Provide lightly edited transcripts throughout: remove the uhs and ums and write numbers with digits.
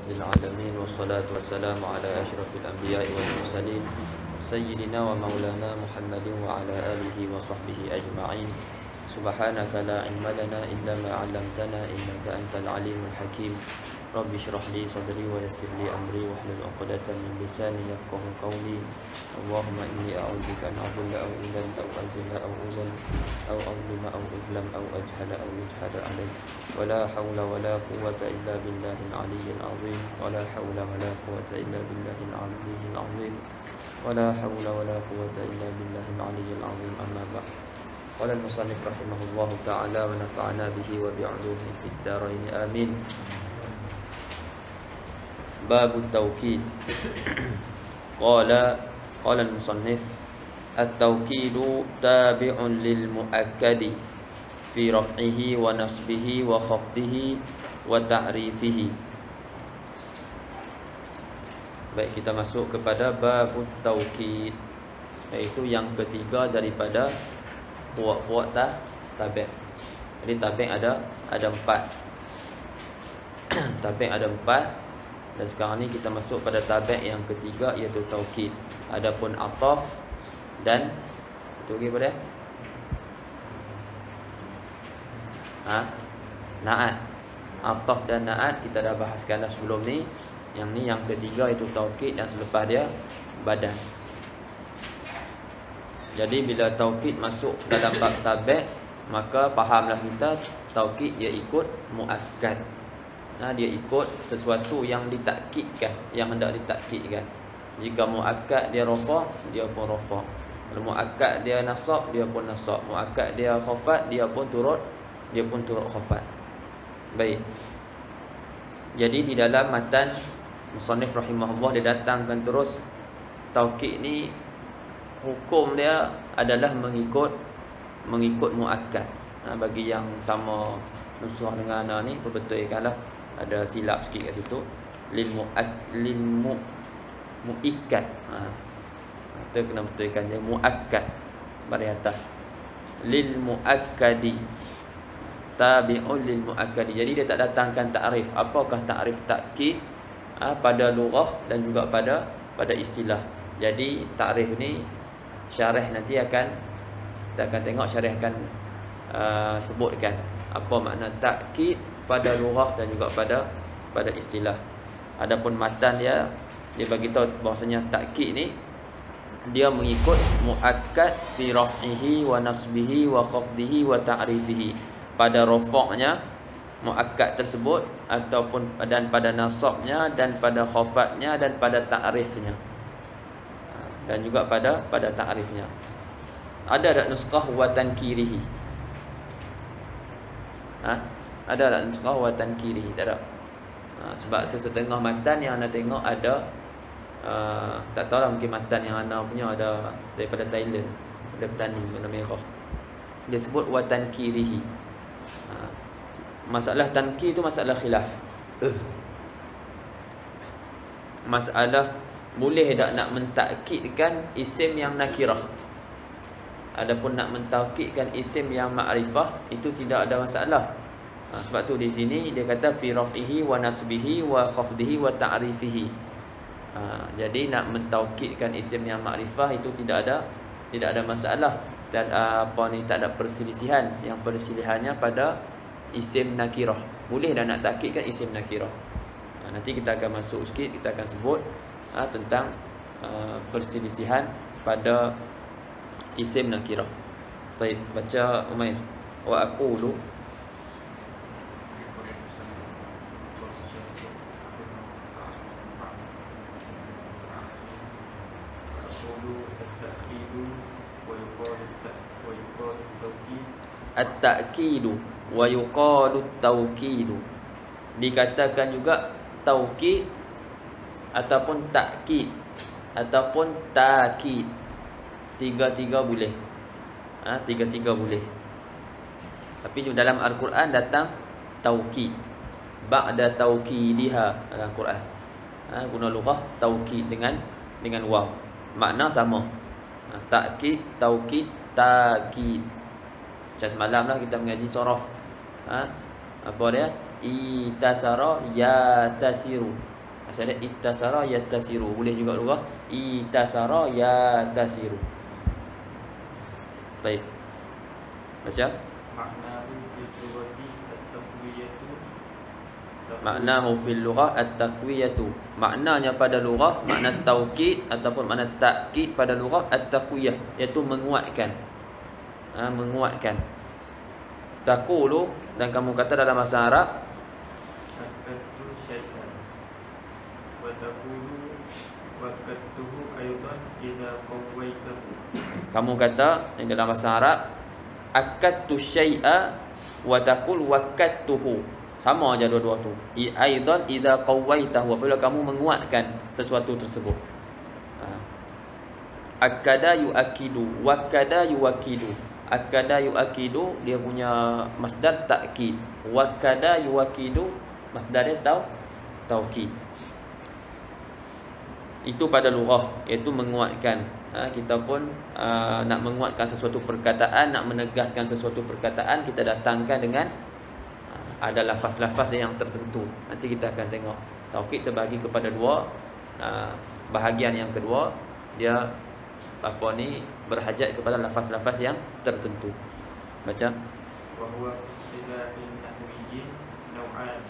رب العالمين والصلاة والسلام على أشرف الأنبياء والمرسلين سيدنا ومولانا محمد وعلى آله وصحبه أجمعين. سبحانك لا علم لنا إلا ما علمتنا إنك أنت العليم الحكيم. رب اشرح لي صدري ويسر لي أمري واحلل عقدة من لساني يفقهوا قولي. اللهم إني أعوذ بك أن أضل أو أضل أو أزل أو أزل أو أظلم أو أظلم أو أجهل أو يجهل علي. ولا حول ولا قوة إلا بالله العلي العظيم. ولا حول ولا قوة إلا بالله العلي العظيم. ولا حول ولا قوة إلا بالله العلي العظيم. أما بعد. قال المصنف رحمه الله تعالى ونفعنا به وبعلومه في الدارين آمين. باب التوكيد. قال المصنف التوكيد تابع للمؤكد في رفعه ونصبه وخفضه وتعريفه. Baik, kita masuk kepada bab taukid, iaitu yang ketiga daripada puak-puak tabi'. Jadi tabi' ada empat. Tabi' ada empat. Dan sekarang ni kita masuk pada tabi' yang ketiga, iaitu taukid. Adapun ataf dan satu lagi pada na'at. Ataf dan na'at kita dah bahaskan dah sebelum ni. Yang ni yang ketiga iaitu taukid, dan selepas dia badan. Jadi bila taukid masuk dalam bab tabi', maka fahamlah kita taukid dia ikut muakkad. Dia ikut sesuatu yang ditakkidkan, yang hendak ditakkidkan. Jika muakkad dia rafa', dia pun rafa'. Kalau muakkad dia nasab, dia pun nasab. Muakkad dia khafat, dia pun turut khafat. Baik. Jadi di dalam matan musannif rahimahullah dia datangkan terus taukid ni, hukum dia adalah mengikut muakkad. Bagi yang sama nusrah dengan ni, perbetulkanlah, ada silap sikit kat situ. Muikkad. Kita kena betulkan je muakkad baris atas. Lil muakkadi tabi'un lil muakkadi. Jadi dia tak datangkan takrif. Apakah takrif takkid pada lughah dan juga pada istilah. Jadi takrif ni syarah nanti kita akan tengok, syarah akan sebutkan apa makna takkid pada lughah dan juga pada istilah. Adapun matan dia bagi tahu bahasanya takkid ni dia mengikut muakkad fi raf'ihi wa nasbihi wa khafdihi wa ta'rifihi. Pada rafa'nya muakkad tersebut, ataupun dan pada nasabnya, dan pada khafatnya, dan pada ta'rifnya, dan juga pada ta'rifnya. Ada tak nuskah wa tankirihi? Ada tak nuskah wa tankirihi? Tak ada. Sebab sesetengah matan yang anda tengok ada, tak tahulah, mungkin matan yang anda punya ada daripada Thailand, ada petani warna merah, dia sebut wa tankirihi. Masalah tankir itu masalah khilaf. Masalah boleh tak nak mentakkidkan isim yang nakirah. Adapun nak mentakkidkan isim yang ma'rifah, itu tidak ada masalah. Sebab tu di sini dia kata fi raf'ihi wa nasbihi wa khafdihi wa ta'rifihi. Jadi nak mentakkidkan isim yang ma'rifah itu tidak ada masalah. Dan tak ada perselisihan. Yang perselihannya pada isim nakirah. Boleh dah nak takkidkan isim nakirah. Nanti kita akan masuk sikit, kita akan sebut tentang perselisihan pada isim nakirah. Baik, baca Umair. Wa aqulu at-ta'kidu wa yuqalu at-tawkidu. Dikatakan juga taukid ataupun takkid ataupun ta'kid. Tiga-tiga boleh. Tiga-tiga boleh. Tapi dalam Al-Quran datang taukid ba'da taukidiha dalam Quran. Guna lughah taukid dengan waw. Makna sama. Takkid, taukid, ta'kid. Macam semalam lah kita mengaji sorof. Apa dia? Itasara ya tasiru. Asal dia ittasara yattasiru. Boleh juga lugah ittasara yattasiru. Baik. Baca. Maknahu fil lughah at-taqwiyatu. Maknanya pada lughah, makna taukid ataupun makna takkid pada lughah at-taqwiyah, iaitu menguatkan. Menguatkan. Taqulu, dan kamu kata dalam bahasa Arab, akadtu syai'an wa taqulu waqadtuhu aidan idza qawwaitahu. Kamu kata dalam bahasa Arab, akadtu syai'a wa taqul waqadtuhu. Sama aja dua-dua tu. Aidan idza qawwaitahu, apabila kamu menguatkan sesuatu tersebut. Akada yuakidu, wakada yuwakidu. Akada yuakidu dia punya masdar takkid. Wakada yuwakidu masdar dia taukid. Itu pada lughah, iaitu menguatkan. Kita pun nak menguatkan sesuatu perkataan, nak menegaskan sesuatu perkataan, kita datangkan dengan ada lafaz-lafaz yang tertentu. Nanti kita akan tengok. Taukid terbagi kepada dua. Bahagian yang kedua, dia berhajat kepada lafaz-lafaz yang tertentu. Baca. Wa huwa istilahin nahwiyyin naw'an.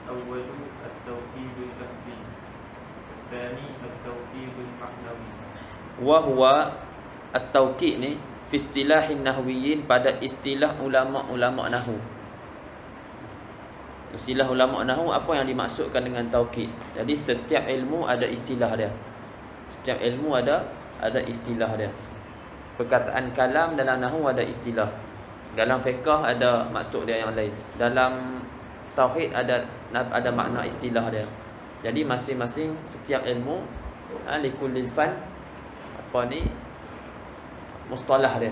Al-awwalu at-tawkidul lafzi. Al-thani at-tawkidul ma'nawi. Wa huwa at-tawkid ni fi istilahin nahwiyyin, pada istilah ulama-ulama nahwu. Istilah ulama nahwu, apa yang dimaksudkan dengan taukid? Jadi setiap ilmu ada istilah dia. Setiap ilmu ada istilah dia. Perkataan kalam dalam nahwu ada istilah. Dalam fiqh ada maksud dia yang lain. Dalam tauhid ada makna istilah dia. Jadi masing-masing setiap ilmu likullil fan mustalah dia.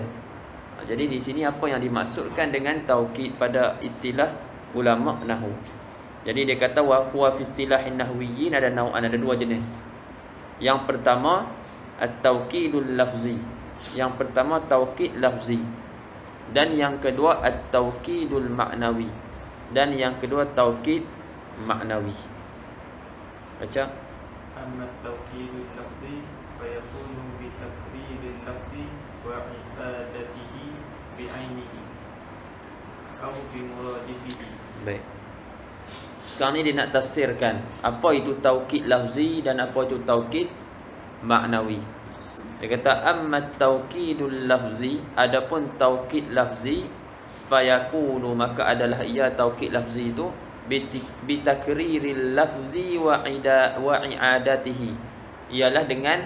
Jadi di sini apa yang dimaksudkan dengan taukid pada istilah ulama nahwu. Jadi dia kata wa huwa fi istilahin nahwiyyin, ada nau'an, ada dua jenis. Yang pertama at-taukidul lafzi. Yang pertama taukid lafzi. Dan yang kedua at-taukidul ma'nawi. Dan yang kedua taukid ma'nawi. Baca. Amma at-taukidul lafzi fa yakunu bi taqriril lafzi wa i'adatihi bi 'ainihi aw bi muradifihi. Baik. Sekarang ni dia nak tafsirkan apa itu taukid lafzi dan apa itu taukid ma'nawi. Dia kata amma taukidul lafzi, adapun taukid lafzi, fayakunu, maka adalah ia taukid lafzi itu bi takriril lafzi wa i'adatihi, ialah dengan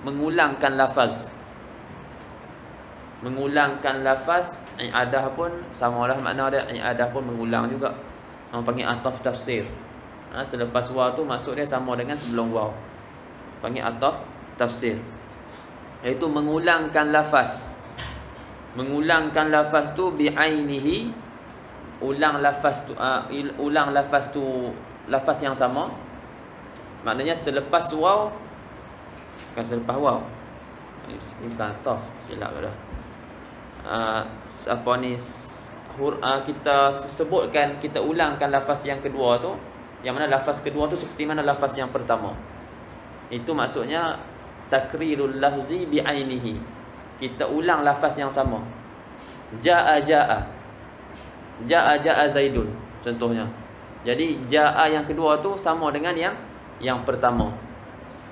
mengulangkan lafaz. Mengulangkan lafaz. I'adah pun samalah makna dia. I'adah pun mengulang juga. Orang panggil ataf tafsir. Selepas waw tu maksud dia sama dengan sebelum waw. Panggil ataf tafsir. Iaitu mengulangkan lafaz. Mengulangkan lafaz tu bi'ainihi. Ulang lafaz tu lafaz yang sama. Maknanya selepas waw, bukan selepas waw. Ini bukan ataf, silap dah. Kita sebutkan, kita ulangkan lafaz yang kedua tu, yang mana lafaz kedua tu seperti mana lafaz yang pertama. Itu maksudnya takrirul lafzi bi'ainihi. Kita ulang lafaz yang sama. Ja'a Zaidun contohnya. Jadi ja'a yang kedua tu sama dengan yang pertama.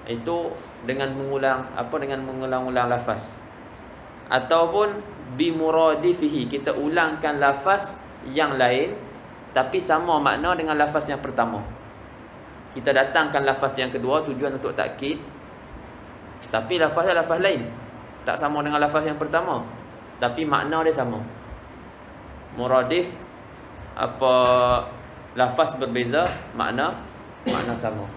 Itu dengan mengulang-ulang lafaz. Ataupun bimuradifihi, kita ulangkan lafaz yang lain tapi sama makna dengan lafaz yang pertama. Kita datangkan lafaz yang kedua tujuan untuk takkid, tapi lafaznya lafaz lain, tak sama dengan lafaz yang pertama, tapi makna dia sama. Muradif, apa lafaz berbeza, makna sama.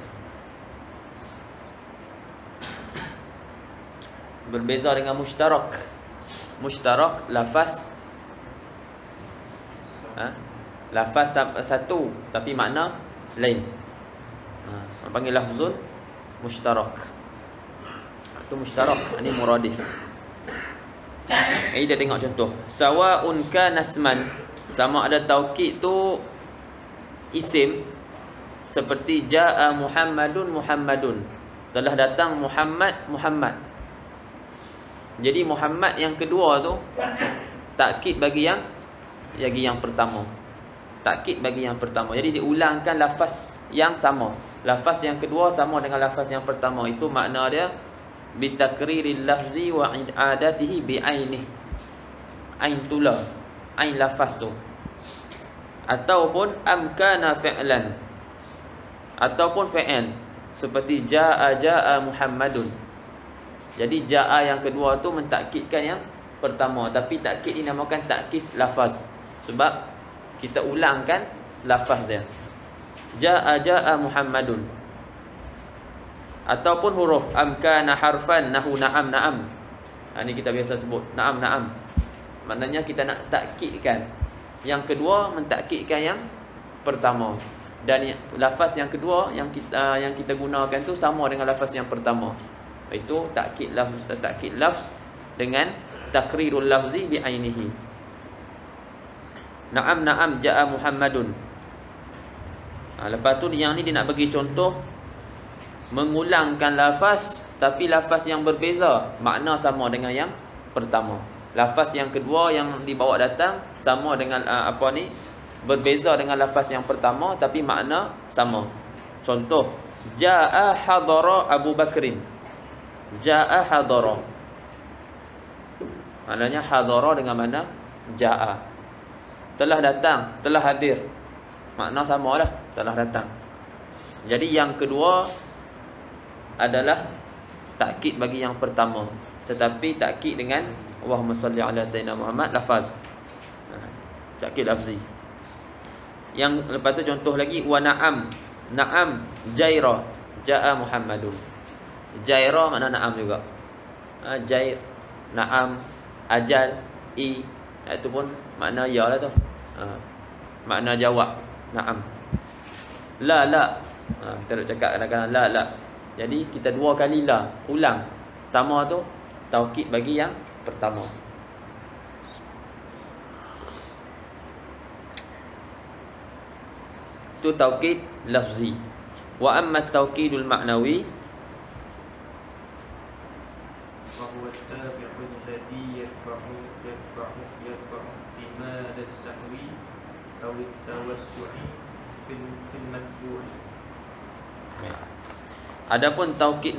Berbeza dengan mushtarak. Mushtarak lafaz lafaz satu tapi makna lain. Orang panggil lafzun mushtarak. Itu mushtarak, ini muradif. Kita tengok contoh. Sawa'un kana isman, sama ada taukid tu isim seperti jaa Muhammadun Muhammadun, telah datang Muhammad Muhammad. Jadi Muhammad yang kedua tu takkid bagi yang pertama. Takkid bagi yang pertama. Jadi diulangkan lafaz yang sama. Lafaz yang kedua sama dengan lafaz yang pertama. Itu makna dia bitakriril lafzi wa i'adatihi bi'ainih. Ain tula, ain lafaz tu. Ataupun amkana fi'lan, ataupun fi'il seperti jaa Muhammadun. Jadi jaa yang kedua tu mentakkidkan yang pertama, tapi takkid dinamakan takkid lafaz sebab kita ulangkan lafaz dia. Jaa Muhammadun. Ataupun huruf amkana harfan nahu na'am na'am. Ini kita biasa sebut na'am na'am. Maknanya kita nak takkidkan yang kedua mentakkidkan yang pertama. Dan lafaz yang kedua yang kita gunakan tu sama dengan lafaz yang pertama. Itu takkid lafz dengan takrirul lafzi bi ainihi. Na'am na'am jaa Muhammadun. Lepas tu yang ni dia nak bagi contoh mengulangkan lafaz tapi lafaz yang berbeza, makna sama dengan yang pertama. Lafaz yang kedua yang dibawa datang sama dengan berbeza dengan lafaz yang pertama tapi makna sama. Contoh, jaa hadara Abu Bakrin. Jaa hadara. Maknanya hadara dengan mana? Jaa. Telah datang, telah hadir. Makna samalah, telah datang. Jadi yang kedua adalah takkid bagi yang pertama, tetapi takkid dengan Allahumma salli ala sayyidina Muhammad lafaz. Takkid lafzi. Yang lepas tu contoh lagi wa na'am. Na'am jaira jaa Muhammadun. Jaira makna na'am juga. Jair, na'am, ajal, itu pun makna ya lah tu. Makna jawab, na'am. La kita nak cakap kadang-kadang la. Jadi kita dua kali la, ulang. Pertama tu taukid bagi yang pertama. Itu taukid lafzi. Wa amma taukidul ma'nawi وهو التابع الذي يرفع احتمال السهو أو التوسع في المتبوع. Adapun taukid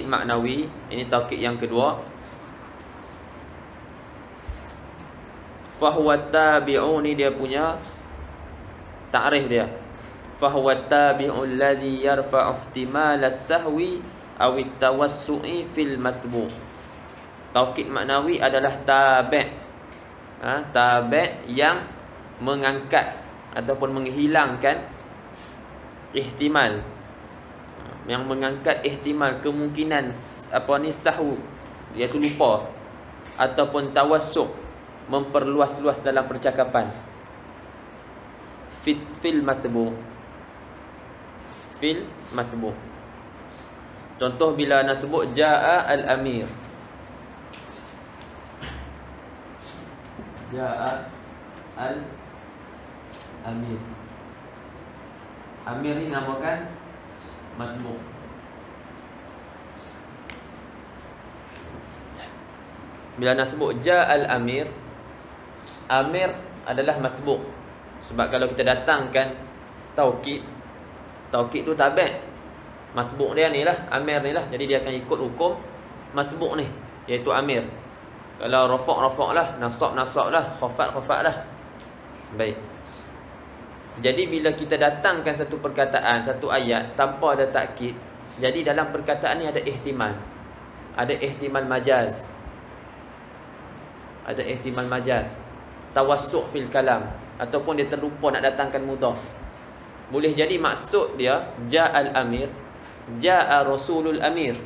maknawi ini taukid yang kedua. Fahuwa tabi'u ni dia punya ta'rif dia. Fahuwa tabi'u alladhi yarfa'u ihtimal as-sahwi aw at-tawassu'i fil matbu'. Taukid maknawi adalah tabi'. Tabi' yang mengangkat ataupun menghilangkan ihtimal. Yang mengangkat ihtimal kemungkinan sahwu, iaitu lupa, ataupun tawassu', memperluas-luas dalam percakapan. Fil matbu'. Contoh bila nak sebut jaa al-amir. Jaa al-amir. Amir ni namakan matbu'. Bila nak sebut jaa al-amir, amir adalah matbu'. Sebab kalau kita datangkan taukid tu tabi'. Matbu' dia ni lah, amir ni lah. Jadi dia akan ikut hukum matbu' ni, iaitu amir. Kalau rafa' lah, nasab lah, khafat lah. Baik. Jadi bila kita datangkan satu perkataan, satu ayat tanpa ada takkid, jadi dalam perkataan ni ada ihtimal. Ada ihtimal majaz. Tawassu' fil kalam, ataupun dia terlupa nak datangkan mudhaf. Boleh jadi maksud dia ja'al amir, ja'a rasulul amir,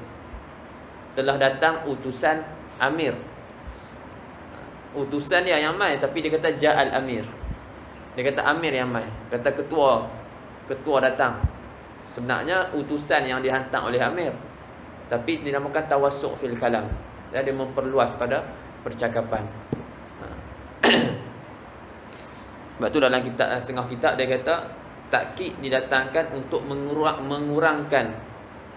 telah datang utusan amir. Utusan dia yang mai, tapi dia kata ja'al amir. Dia kata amir yang mai, kata ketua datang. Sebenarnya utusan yang dihantar oleh amir. tapi dinamakan tawassu' fil kalam. Dia memperluas pada percakapan. Sebab tu dalam kitab, setengah kitab dia kata takkid didatangkan untuk mengurangkan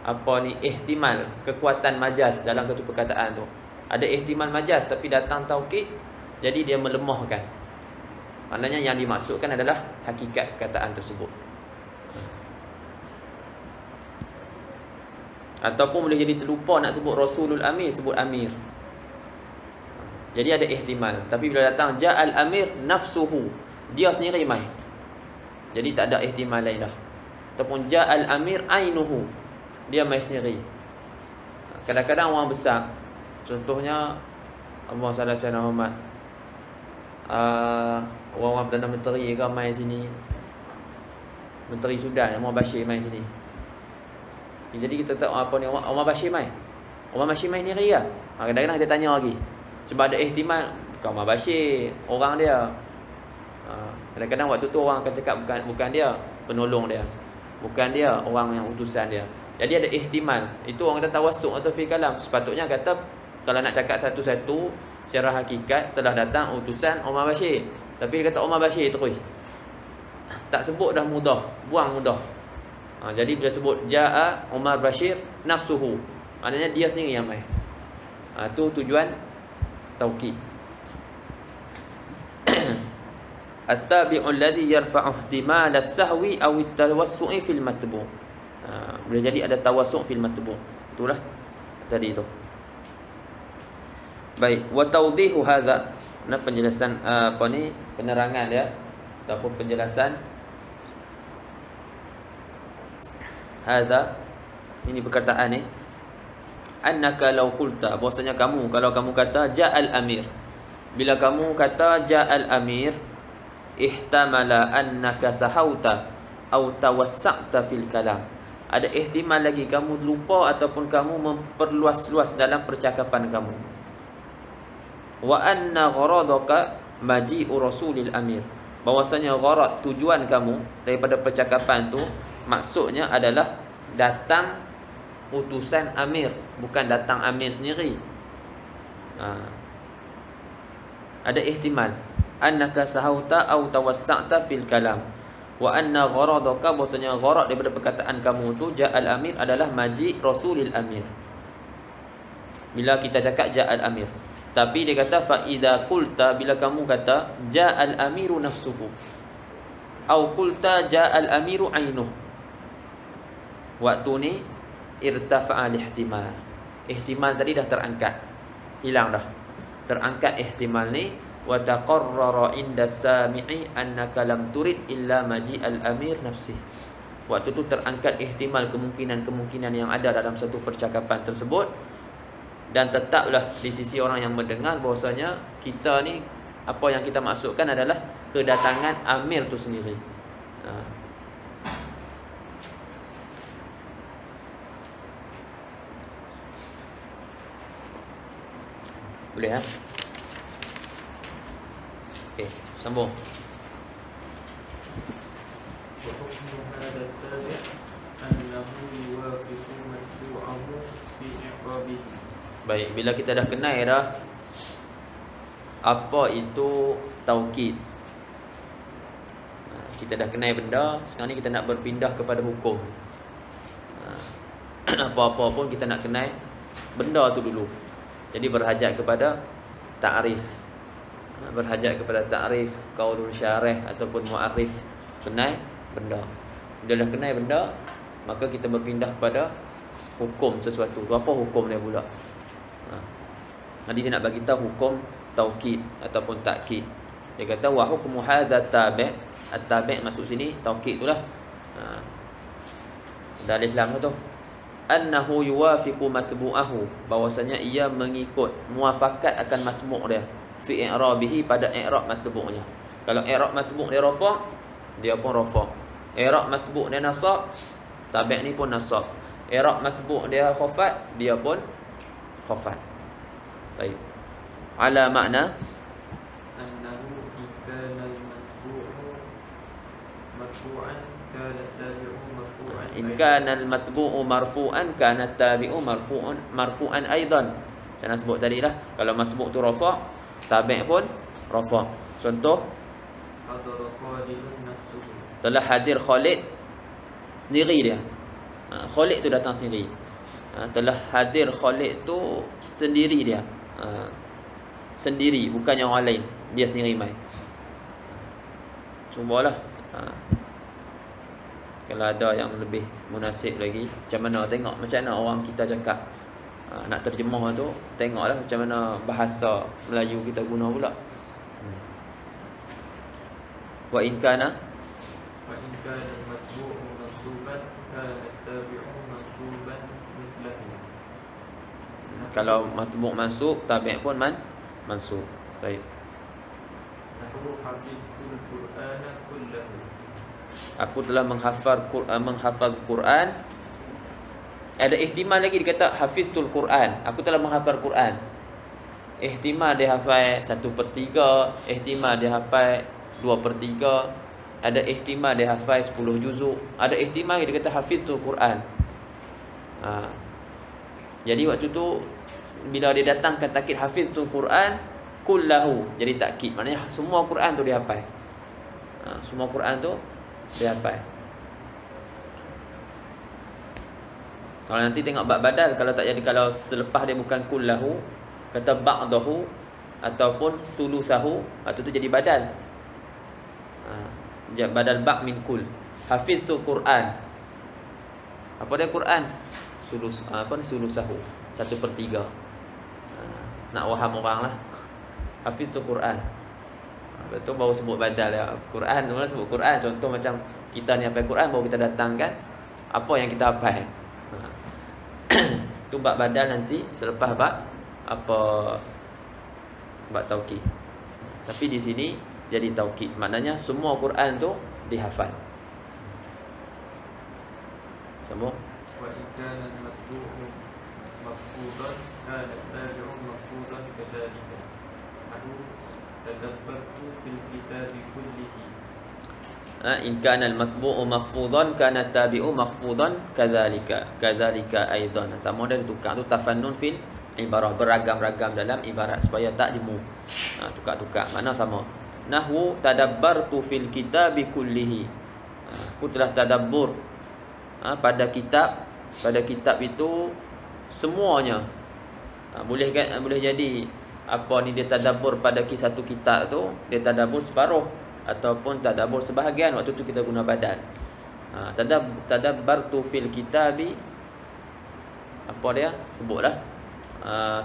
apa ni, ihtimal, kekuatan majaz dalam satu perkataan tu. Ada ihtimal majaz tapi datang taukid, jadi dia melemahkan. Maknanya yang dimaksudkan adalah hakikat perkataan tersebut. Ataupun boleh jadi terlupa nak sebut Rasulul Amir, sebut Amir. Jadi ada ihtimal. Tapi bila datang ja'al Amir nafsuhu, dia sendiri mai, jadi tak ada ihtimal lain dah. Ataupun ja'al Amir ainuhu, dia mai sendiri. Kadang-kadang orang besar, contohnya Allahumma salli ala sayyidina Muhammad, orang-orang Perdana Menteri ke mai sini, Menteri Sudan Omar Bashir mai sini. Jadi kita tak apa ni, Omar Bashir mai, Omar Bashir mai sendiri lah. Kadang-kadang kita tanya lagi, sebab ada ihtimal bukan Omar Bashir, orang dia. Kadang-kadang waktu tu orang akan cakap bukan dia penolong dia, bukan dia orang yang utusan dia. Jadi ada ihtimal. Itu orang kata tawassu' atau fi kalam. Sepatutnya kata kalau nak cakap satu-satu secara hakikat telah datang utusan Omar Bashir, tapi dia kata Omar Bashir terus, tak sebut dah mudhaf, buang mudhaf. Jadi bila sebut ja'a Omar Bashir nafsuhu, maknanya dia sendiri yang mai. Tu tujuan taukid. At-tabi'u alladhi yarfa'u ihtimal as-sahwi aw at-tawassu'i fil matbu'. Boleh jadi ada tawassu' fil matbu'. Itulah tadi tu. Baik, wa tawdihu hadza. Nah, penjelasan apa ni, penerangan dia ataupun penjelasan hadza, ini perkataan ni, annaka law qulta, bahwasanya kamu, kalau kamu kata ja'al amir, bila kamu kata ja'al amir, ihtamala annaka sahauta atau tawassa'ta fil kalam, ada ihtimal lagi kamu lupa ataupun kamu memperluas-luas dalam percakapan kamu. Wa anna gharadaka maji'u rasulil amir, bahwasanya gharad, tujuan kamu daripada percakapan tu, maksudnya adalah datang utusan amir, bukan datang amir sendiri. Ada ihtimal annaka sahauta au tawassa'ta fil kalam, wa anna gharadaka, bahwasanya gharad daripada perkataan kamu tu ja'al amir adalah maji' rasulil amir. Bila kita cakap ja'al amir, tapi dia kata fa idza qulta, bila kamu kata ja'al amiru nafsuhu au qulta ja'al amiru ainuh, waktu ni irtafa'al ihtimal. Ihtimal tadi dah terangkat, hilang dah, terangkat ihtimal ni. Wa taqarrara inda sami'i annaka lam turid illa maji'al amir nafsih. Waktu tu terangkat ihtimal, kemungkinan-kemungkinan yang ada dalam satu percakapan tersebut, dan tetaplah di sisi orang yang mendengar bahwasanya kita ni, apa yang kita maksudkan adalah kedatangan amir tu sendiri. Boleh okey, sambung. Baik, bila kita dah kenal dah apa itu taukid, kita dah kenal benda, sekarang ni kita nak berpindah kepada hukum. Apa-apa pun kita nak kenal benda tu dulu. Jadi berhajat kepada ta'rif, berhajat kepada ta'rif, qaulul syarih ataupun mu'arrif, kenal benda. Bila dah kenal benda, maka kita berpindah kepada hukum sesuatu. Apa hukum dia pula? Jadi dia nak bagi tahu hukum taukid ataupun takkid. Dia kata wa hukmu hadza tabi'. At-tabi' masuk sini taukid itulah. Dalil lam tu. Annahu yuwafiqu matbu'ahu, bahwasanya ia mengikut, muafakat akan matbu' dia fi i'rabihi, pada i'rab matbu'nya. Kalau i'rab matbu' dia rafa', dia pun rafa'. I'rab matbu' dia nasab, tabi' ni pun nasab. I'rab matbu' dia khafat, dia pun khafat. Baik. Ala makna annahu kana al-matbu'u marfu'an kana tabi'u marfu'an In kana al-matbu'u marfu'an kana at-tabi'u marfu'an aidan. Saya nak sebut tadi lah, kalau matbu' tu rafa', tabi' pun rafa'. Contoh, hadara Khalidun nafsuhu. telah hadir Khalid sendiri dia. Khalid tu datang sendiri. Telah hadir Khalid tu sendiri dia. Sendiri, bukannya orang lain. Dia sendiri mai. Cubalah. Kalau ada yang lebih munasib lagi, macam mana tengok macam mana orang kita cakap. Nak terjemah tu, tengoklah macam mana bahasa Melayu kita guna pula. Wa in kana al-matbu'u mansuban kana at-tabi'u mansuban mithlahu. Kalau matbu' mansub, tabi' pun mansub. Baik. Nahwu hafizul Qur'ana kullahu. Aku telah menghafal Quran. Ada ihtimal lagi dia kata hafiztul Quran. Aku telah menghafal Quran. Ihtimal dia hafal 1/3, ihtimal dia hafal 2/3, ada ihtimal dia hafal 10 juzuk, ada ihtimal dia kata hafiztul Quran. Jadi waktu tu bila dia datangkan takkid hafiztul Quran kullahu, jadi takkid, maknanya semua Quran tu dia hafal. Semua Quran tu dia hafal. Kalau nanti tengok bab badal, kalau tak jadi, kalau selepas dia bukan kullahu, kata ba'dahu ataupun sulusahu, atau tu jadi badal. Badal ba' min kul. Hafiztu Quran. Apa dia Quran? Sulusahu, 1/3. Nak waham orang lah. Hafiztu Quran. Betul, baru sebut badal ya. Quran, mana sebut Quran. Contoh macam kita ni hafal Quran, baru kita datangkan apa yang kita hafal. Tu bab badal nanti selepas bab apa, bab taukid. Tapi di sini jadi taukid, maknanya semua Quran tu dihafal semua. Wa in kana al-matbu'u mafqudan kana at-tabi'u mafqudan kadzalika. Aku tadabbartu fil kitabi kullihi. In kana al-matbu'u mahfudhan kana at-tabi'u mahfudhan kadzalika aidan. Sama dia tukar tu tafannun fil ibarah, beragam-ragam dalam ibarat supaya tak jemu. Tukar-tukar makna sama. Nahwu tadabbartu fil kitabi kullihi. Aku telah tadabbur pada kitab itu semuanya. Boleh kan, boleh jadi apa ni, dia tadabbur pada satu kitab tu, dia tadabbur separuh ataupun tadabbur sebahagian. Waktu tu kita guna badal. Tadabbartu fil kitabi, apa dia sebutlah,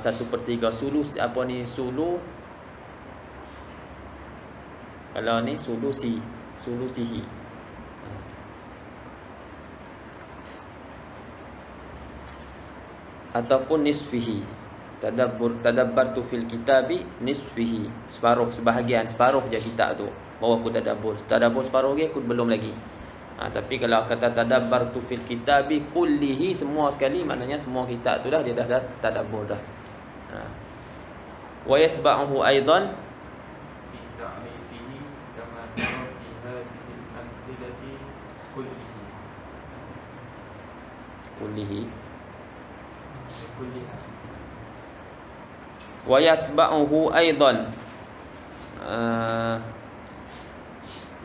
1/3 sulus. Apa ni sulu? Kalau ni sulusihi. Ataupun nisfihi. Tadabbartu fil kitabi nisfihi, separuh, sebahagian, separuh je kitab tu baru aku tadabbur. Tadabbur separuh lagi aku belum lagi. Tapi kalau kata tadabbartu fil kitabi kullihi, semua sekali, maknanya semua kitab tu dah dia dah tadabbur dah. Wa yatba'uhu aidan Fi ta'rifihi kama nara fi hadhihi al-amthilati kullihi. Wa yatba'uhu aidan.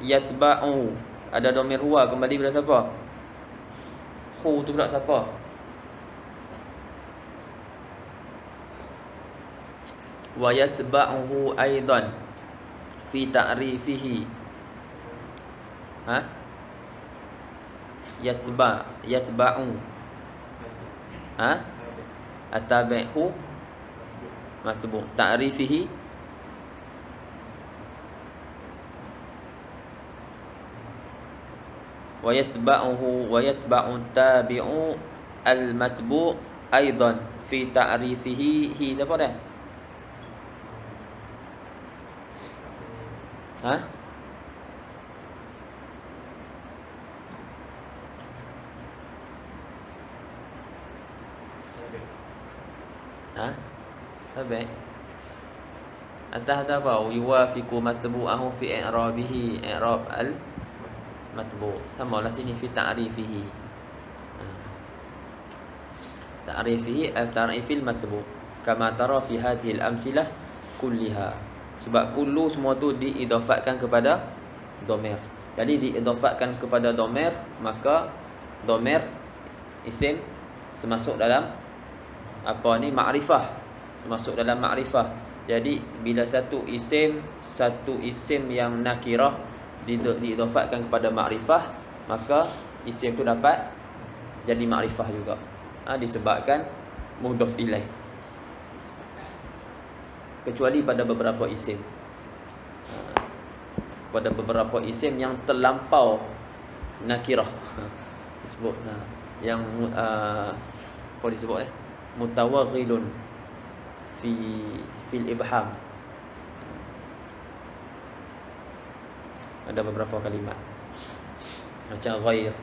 Yatba'u ada dhamir huwa kembali pada siapa? Hu tu pula siapa? Wa yatba'uhu aidan fi ta'rifihi. Yatba'u at-tabi'u matbu' ta'rifihi wa yatba'u tabi'u al-matbu' aidan fi ta'rifihi. Hi siapa dia? Baik. Atas apa? Yuwafiqu matbu'ahu fi i'rabihi, i'rab al-matbu'. Sama lah sini fi ta'rifihi. ta'rifihi ta'rifil matbu' kama tara fi hadhihi al-amsilah kulliha. Sebab kullu semua tu diidafatkan kepada dhamir. Jadi diidafatkan kepada dhamir, maka dhamir isim termasuk dalam apa ni, makrifah, termasuk dalam makrifah. Jadi bila satu isim yang nakirah diidafatkan kepada makrifah, maka isim tu dapat jadi makrifah juga, disebabkan mudhaf ilaih, kecuali pada beberapa isim. Pada beberapa isim yang terlampau nakirah disebut, yang apa disebut mutawaghilun fil ibham. Ada beberapa kalimat macam ghair,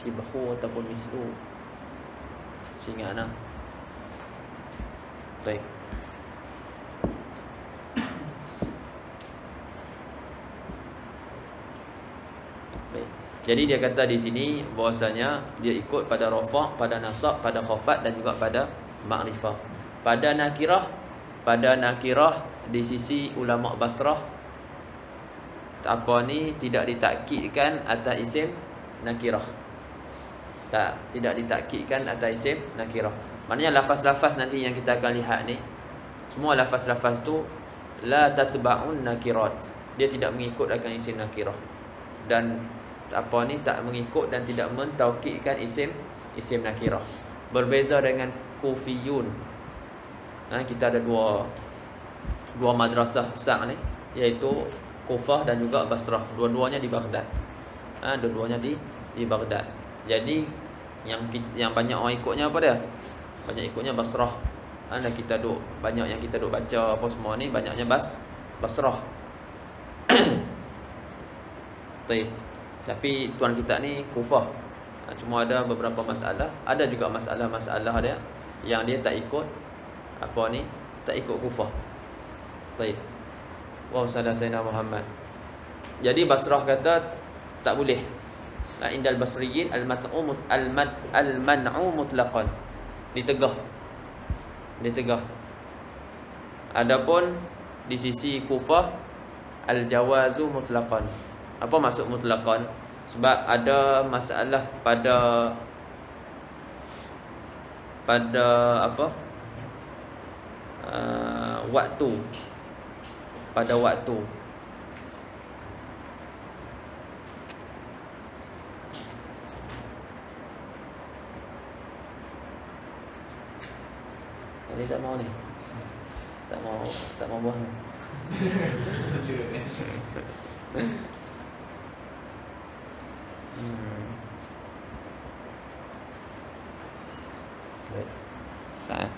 shibhu ataupun mislu, singana. Baik. Baik. Jadi dia kata di sini bahwasanya dia ikut pada rafa', pada nasab, pada khafat dan juga pada makrifah. Pada nakirah di sisi ulama Basrah apa ni tidak ditakkidkan atas isim nakirah. Tidak ditakkidkan atas isim nakirah. Maknanya lafaz-lafaz nanti yang kita akan lihat ni, semua lafaz-lafaz tu la tatba'un nakirat. Dia tidak mengikut akan isim nakirah. Dan apa ni tak mengikut dan tidak mentaukidkan isim nakirah. Berbeza dengan Kufiyun. Kita ada dua madrasah besar ni, iaitu Kufah dan juga Basrah. Dua-duanya di Baghdad. Dua-duanya di Baghdad. Jadi yang banyak orang ikutnya apa dia? Banyak ikutnya Basrah. Kita banyak yang kita baca apa semua ni banyaknya Basrah. Tapi tuan kita ni Kufah. Cuma ada beberapa masalah, ada juga masalah-masalah dia yang dia tak ikut apa ni, tak ikut Kufah. Baik. Wa sallallahu Muhammad. Jadi Basrah kata tak boleh. Indal basriyin al-man'u mutlaqan. Ditegah. Adapun di sisi Kufah al-jawazu mutlaqan. Apa maksud mutlaqan? Sebab ada masalah pada apa? Waktu. Pada waktu. Ini tak mau ni. Tak mau buang. Baik. Saat.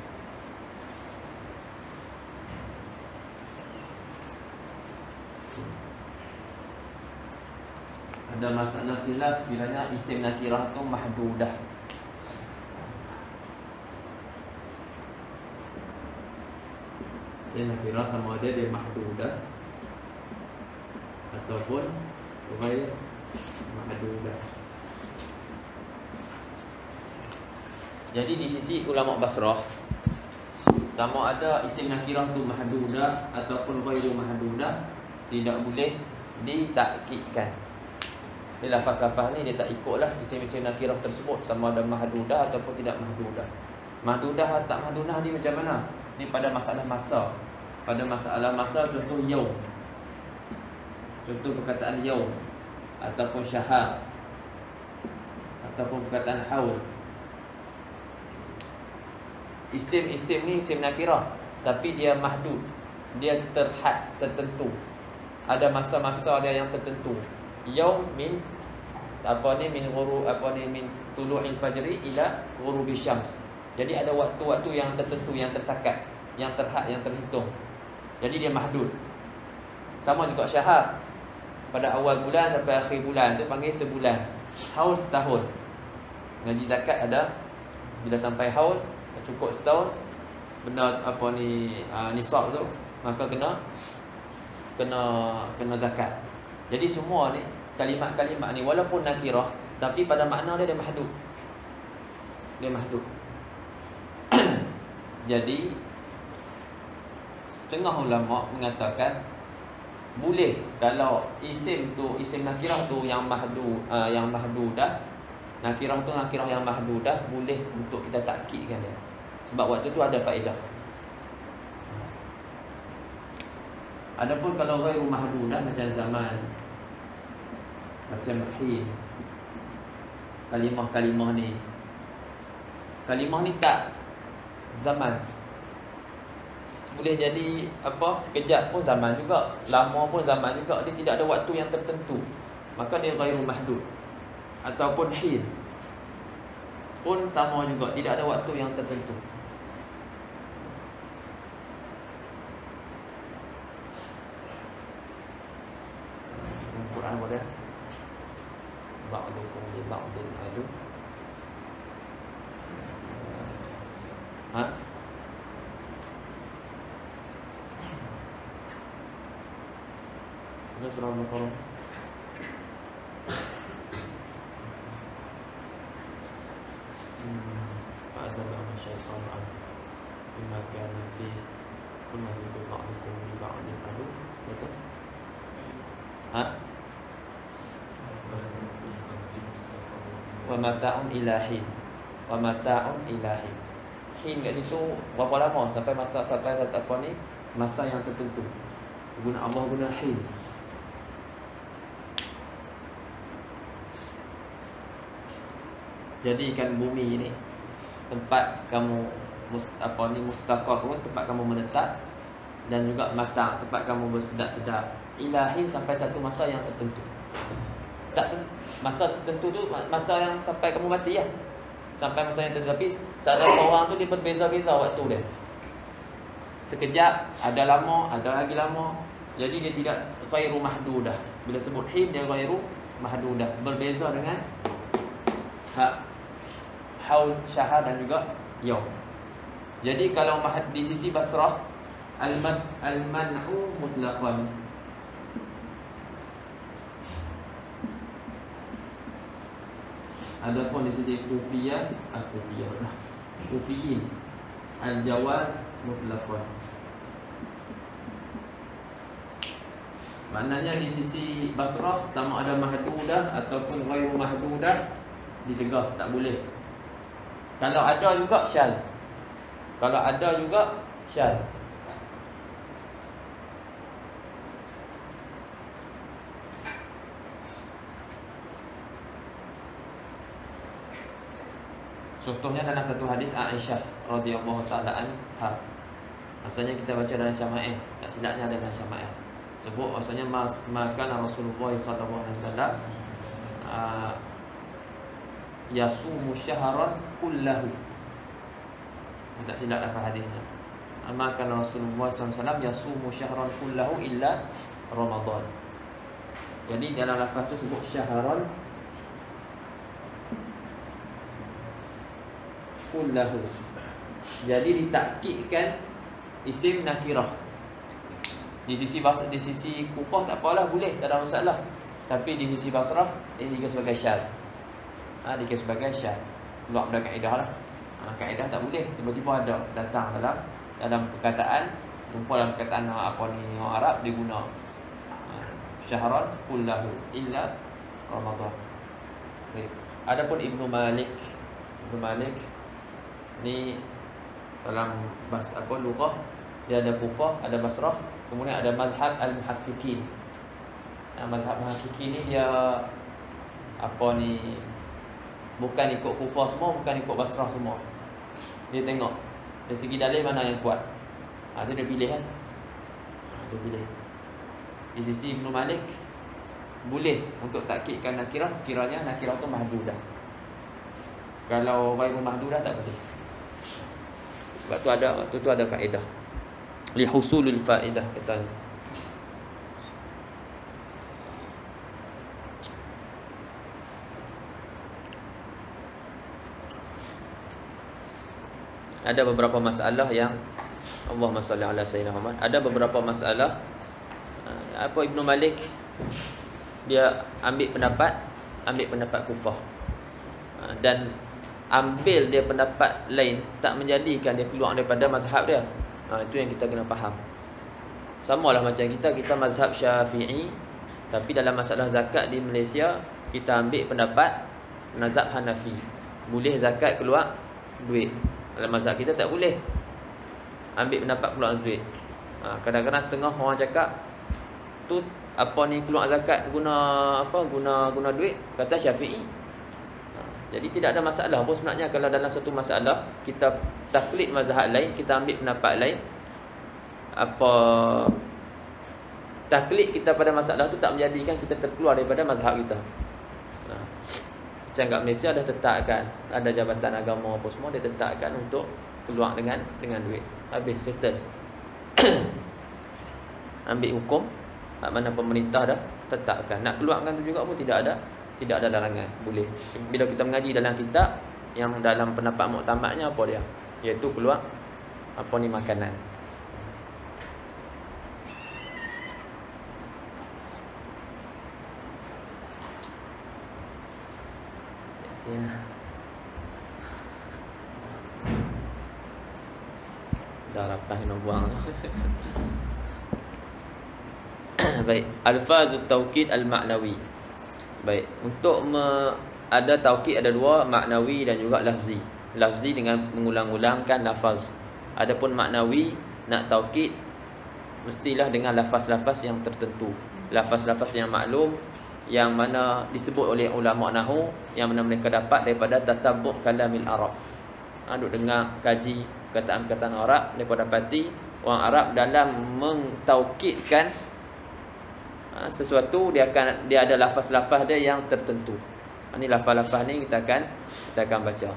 Ada masalah khilaf sekiranya isim nakirah tu mahdudah. Isim nakirah sama ada dia mahdudah ataupun ghair mahdudah. Jadi di sisi ulama Basrah, sama ada isim nakirah tu mahdudah ataupun ghairu mahdudah, tidak boleh ditakkidkan. Ni lafaz-lafaz ni dia tak ikutlah isim-isim nakirah tersebut, sama ada mahdudah ataupun tidak mahdudah. Mahdudah atau tak mahdudah ni macam mana? Ni pada masalah masa. Pada masalah masa, contoh yaum, contoh perkataan yaum ataupun syahar ataupun perkataan haul. Isim-isim ni isim nakirah, tapi dia mahdud, dia terhad, tertentu. Ada masa-masa dia yang tertentu. Yaum min min tulu'il fajri ila ghurubi syams. Jadi ada waktu-waktu yang tertentu, yang tersakat, yang terhad, yang terhitung. Jadi dia mahdud. Sama juga syahar. Pada awal bulan sampai akhir bulan tu panggil sebulan. Haul setahun. Ngaji zakat ada bila sampai haul cukup setahun, benda nisab tu, maka kena zakat. Jadi semua ni kalimat-kalimat ni walaupun nakirah, tapi pada makna dia mahdud. Dia mahdud. Jadi setengah ulama mengatakan boleh kalau isim tu, isim nakirah tu yang mahdudah, nakirah tu nakirah yang mahdudah, boleh untuk kita takkidkan dia. Sebab waktu tu ada faedah. Adapun kalau ghairu mahdudah macam zaman, macam hin, kalimah-kalimah ni, kalimah ni tak zaman, boleh jadi apa, sekejap pun zaman juga, lama pun zaman juga, dia tidak ada waktu yang tertentu, maka dia ghairu mahdud. Ataupun hin pun sama juga, tidak ada waktu yang tertentu. Quran ada ba'dukum li ba'din adu. Ini surah Al-Baqarah. Fa'azallahu syaitan an bima kana fi kunna bi ba'dukum li ba'din adu. Betul? Wa mata'un ilahi. Wa mata'un ilahi. Hin kat situ berapa lama sampai apa ni, masa yang tertentu. Guna Allah guna hin. Jadikan bumi ni tempat kamu mustaqar, tempat kamu menetap, dan juga mata, tempat kamu bersedap-sedap. Ilahin sampai satu masa yang tertentu. Tak masa tertentu tu masa yang sampai kamu mati ya. Sampai masa yang tertentu, tapi salah orang tu dia berbeza-beza waktu dia. Sekejap, ada lama, ada lagi lama. Jadi dia tidak ghairu mahdudah. Bila sebut hin dia ghairu mahdudah, berbeza dengan haul, syahr dan juga yaum. Jadi kalau di sisi Basrah al-man'u mutlaqan. Adapun di sisi Kufiyin al-jawaz mutlaqan. Maknanya di sisi Basrah sama ada mahdudah ataupun ghairu mahdudah dicegah, tak boleh. Kalau ada juga syal. Kalau ada juga syal. Contohnya dalam satu hadis Aisyah radhiyallahu taala anha. Maksudnya kita baca dalam Syama'il, tak silapnya ada dalam Syama'il. Sebut maksudnya maka Rasulullah sallallahu alaihi wasallam yasumu syahran kullahu. Tak silap dalam hadisnya. Maka Rasulullah sallallahu alaihi wasallam yasumu syahran kullahu illa Ramadan. Jadi dalam lafaz tu sebut syahran kullahu. Jadi ditakkidkan isim nakirah. Di sisi Kufah tak apalah, boleh, tak ada masalah. Tapi di sisi Basrah ini dikira sebagai syad. Dikira sebagai syad. Keluar pada kaedah lah. Kaedah tak boleh tiba-tiba ada datang dalam perkataan, jumpa dalam perkataan apa ni orang Arab dia guna syahran kullahu illa Ramadan. Okay. Adapun Ibnu Malik ni dalam bahasa lughah dia ada Kufah, ada Basrah, kemudian ada mazhab al-muhaqqiqin. Mazhab muhaqqiqin ni dia bukan ikut Kufah semua, bukan ikut Basrah semua. Dia tengok dari segi dalil mana yang kuat. Tu dia pilih kan. Dia pilih. Di sisi Ibnu Malik boleh untuk takkidkan nakirah sekiranya nakirah tu mahdudah. Kalau ghairu mahdudah tak boleh. Sebab tu ada faedah. Li husulil faedah katanya. Ada beberapa masalah yang Allahumma salli ala sayyidina Muhammad. Ada beberapa masalah apa Ibnu Malik dia ambil pendapat Kufah. Dan ambil dia pendapat lain tak menjadikan dia keluar daripada mazhab dia. Itu yang kita kena faham. Samalah macam kita mazhab Syafi'i, tapi dalam masalah zakat di Malaysia kita ambil pendapat mazhab Hanafi. Boleh zakat keluar duit. Dalam mazhab kita tak boleh ambil pendapat keluar duit. Kadang-kadang setengah orang cakap tu apa ni keluar zakat guna duit, kata Syafi'i. Jadi tidak ada masalah pun sebenarnya kalau dalam satu masalah kita taklid mazhab lain, kita ambil pendapat lain. Taklid kita pada masalah tu tak menjadikan kita terkeluar daripada mazhab kita. Macam kat Malaysia dah tetapkan, ada jabatan agama apa semua dia tetapkan untuk keluar dengan duit. Habis settle. Ambil hukum mana pemerintah dah tetapkan. Nak keluarkan tu juga pun tidak ada larangan, boleh. Bila kita mengaji dalam kitab yang dalam pendapat muktamadnya apa dia? Iaitu keluar makanan. Ya. Dah rapat nak buang. Baik, alfazut taukid al-ma'nawi. Baik, untuk ada taukid ada dua, maknawi dan juga lafzi. Lafzi dengan mengulang-ulangkan lafaz. Adapun maknawi nak taukid mestilah dengan lafaz-lafaz yang tertentu. Lafaz-lafaz yang maklum yang mana disebut oleh ulama nahwu, yang mana mereka dapat daripada tatabbu' kalamil Arab. Duk dengar kaji perkataan-perkataan Arab, mereka dapati orang Arab dalam mentaukidkan sesuatu dia ada lafaz-lafaz dia yang tertentu. Ini lafaz-lafaz ni kita akan baca.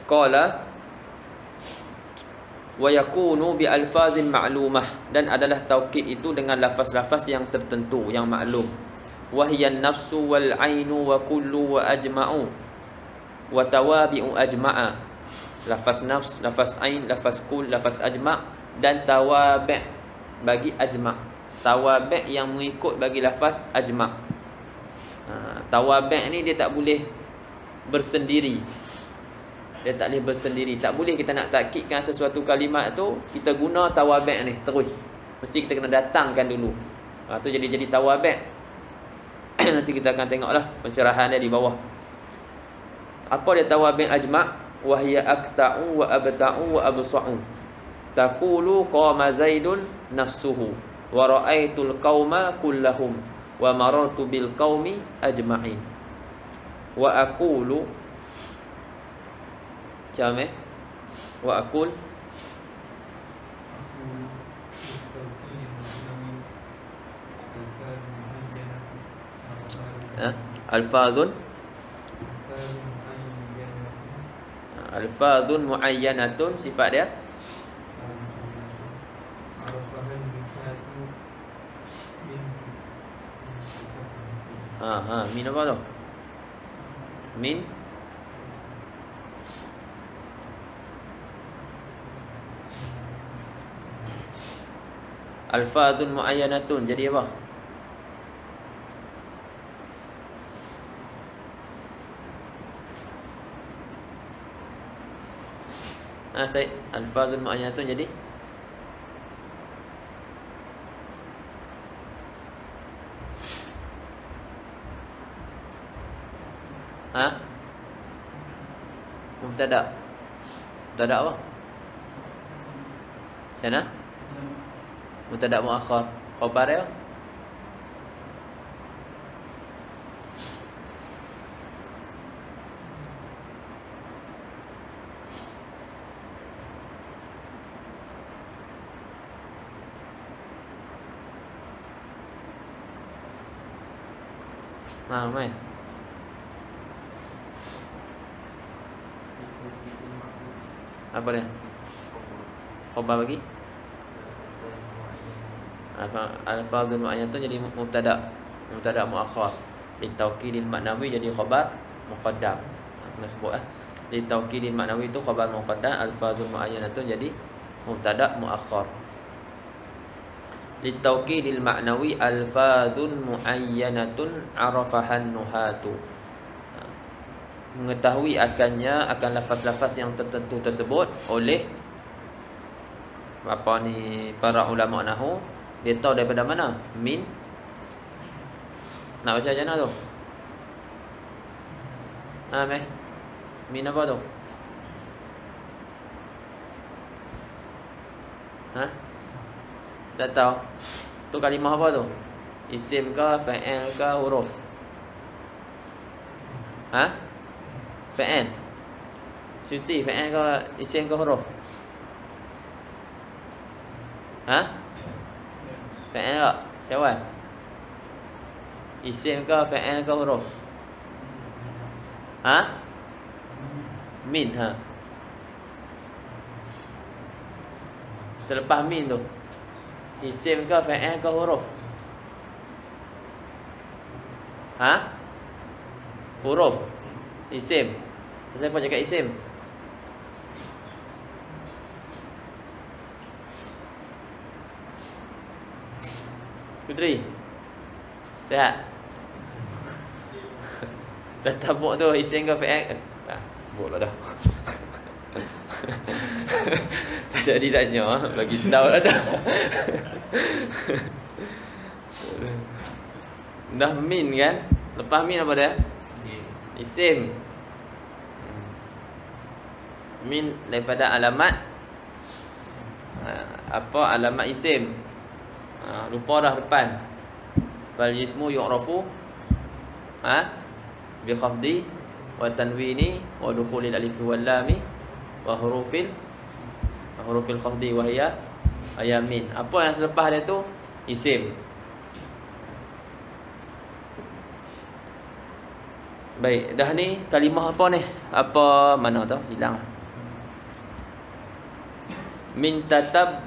Qala wa yakunu bi alfazin ma'lumah, dan adalah taukid itu dengan lafaz-lafaz yang tertentu, yang maklum. Wa hiya an-nafsu wal 'ainu wa kullu wa ajma'u wa tawabi'u ajma'a. Lafaz nafs, lafaz ain, lafaz kull, lafaz ajma' dan tawabi' bagi ajma'. Tawabi' yang mengikut bagi lafaz ajma'. Tawabi' ni dia tak boleh bersendiri. Dia tak boleh bersendiri. Tak boleh kita nak takkidkan sesuatu kalimat tu, kita guna tawabi' ni terus. Mesti kita kena datangkan dulu. Tu jadi tawabi'. Nanti kita akan tengoklah pencerahan dia di bawah. Apa dia tawabi' ajma'? Wa hiya aqta'u wa abta'u wa absa'u. Taqulu qama Zaidun nafsuhu wa ra'aitul qauma kullahum wa marartu bil qaumi ajma'in. Wa aqulu Jameh. Wa aqul alfazun muayyanatun, sifat dia min apa tu? Min alfazun muayyanatun jadi apa? Said, alfazun muayyanatun jadi mubtada. Mubtada apa? Sana? Mubtada muakhar. Khabar dia? Mai. Apa dia? Khabar bagi? Alfazul mu'ayyanatun jadi mubtada muakhar. Li taukidil maknawi jadi khabar muqaddam. Kena sebut Li taukidil maknawi itu khabar muqaddam, alfazul mu'ayyanatun jadi mubtada muakhar. Litaukidil ma'nawi alfadun muayyanatun arafahan nuhatu. Mengetahui akannya, akan lafaz-lafaz yang tertentu tersebut oleh apa ni, para ulama nahwu. Dia tahu daripada mana? Min. Nak baca macam mana tu? Meh. Min apa tu? Tak tahu. Tu kalimah apa tu? Isim ke, fa'il ke, huruf? Fa'il. Syuti, fa'il ke, isim ke, huruf? Fa'il ke? Syawal. Isim ke, fa'il ke, huruf? Min. Selepas min tu, isim ke, fa'il ke, huruf? Huruf. Isim. Siapa cakap isim? Putri, sihat? Tatabuk tu isim ke, fa'il? Tak, sebut lah dah. Tak jadi tanya, bagi tahu lah dah. Dah min kan? Lepas min apa dia? Isim. Min daripada alamat. Apa alamat isim? Lupa dah depan. Fal ismu yu'rafu bi khafdi wa tanwini wa dukhulil alif wal lam wa hurufil khafdi wa hiya ayamin. Apa yang selepas dia tu? Isim. Baik, dah ni kalimah apa ni? Apa mana tu? Hilang. Min tatabbu'i.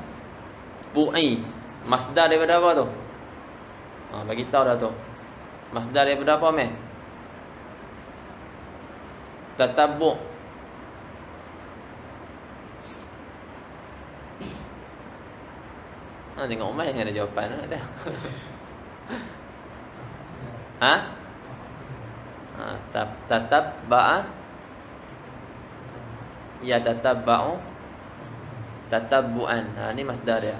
Masdar daripada apa tu? Bagi tahu dah tu. Masdar daripada apa meh? Tatabbu'. Tengok mai ada jawapan dah. Tatabba'a. Ya tatabba'u. Tatabbu'an. Ni masdar dia.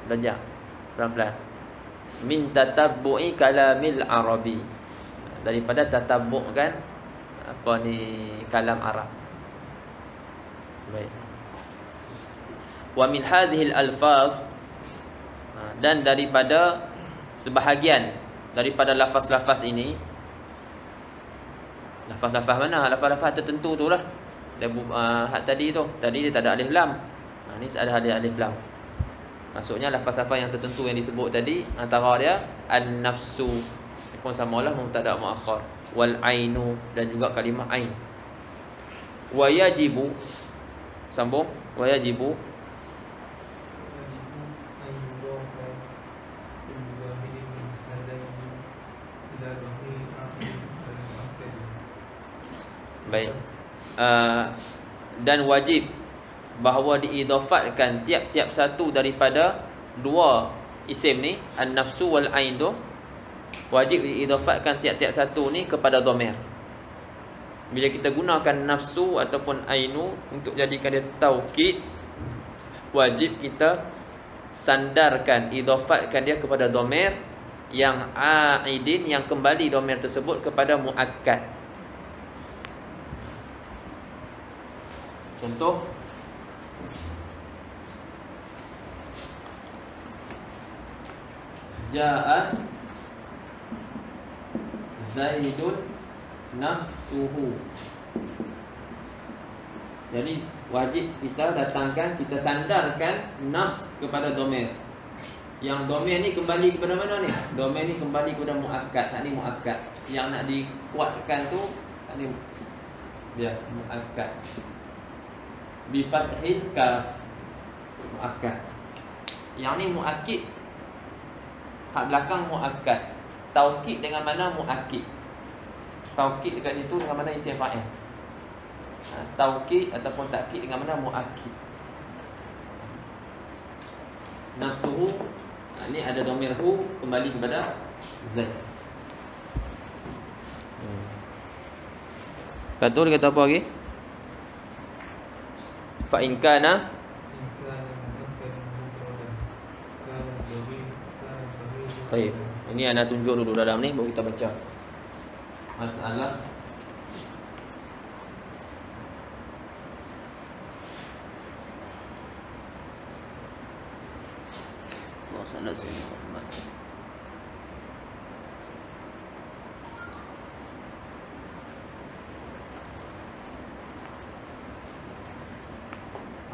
Belajar pelan-pelan. Min tatabbu'i kalamil arabi. Daripada tatabbu' kan apa ni, kalam Arab. Baik. Wa min hadhil alfaz. Dan daripada sebahagian daripada lafaz-lafaz ini. Lafaz-lafaz mana? Lafaz-lafaz tertentu tu lah. Tadi tu, tadi dia tak ada alif lam. Ni ada alif lam. Maksudnya lafaz-lafaz yang tertentu yang disebut tadi, antara dia an-nafsu, pun samalah mubtada muakhar, wal ainu, dan juga kalimah ain. Wa yajibu, sambung, wa yajibu baik. Dan wajib bahawa diidafatkan tiap-tiap satu daripada dua isim ni, an-nafsu wal ain tu, wajib diidafatkan tiap-tiap satu ni kepada dhamir. Bila kita gunakan nafsu ataupun ainu untuk jadikan dia taukid, wajib kita sandarkan, idafatkan dia kepada dhamir yang aidin, yang kembali dhamir tersebut kepada muakkad. Contoh, Ja'a Zaidun nafsuhu. Jadi wajib kita datangkan, kita sandarkan nafs kepada dhamir. Yang dhamir ni kembali kepada mana ni? Dhamir ni kembali kepada muakkad. Tak ni muakkad. Yang nak dikuatkan tu tak ni dia muakkad. Bi fathil kaf, muakkad. Yang ni muakkid. Hak belakang muakkad. Taukid dengan mana muakkid? Taukid dekat situ dengan mana isim fa'il? Taukid ataupun takkid dengan mana muakkid? Nafsuhu Ini ada dhamir hu kembali kepada Zaid. Lepas tu dia kata apa lagi? Fa in kana baik. Ini ana tunjuk dulu dalam ni baru kita baca. Masalah sana sini.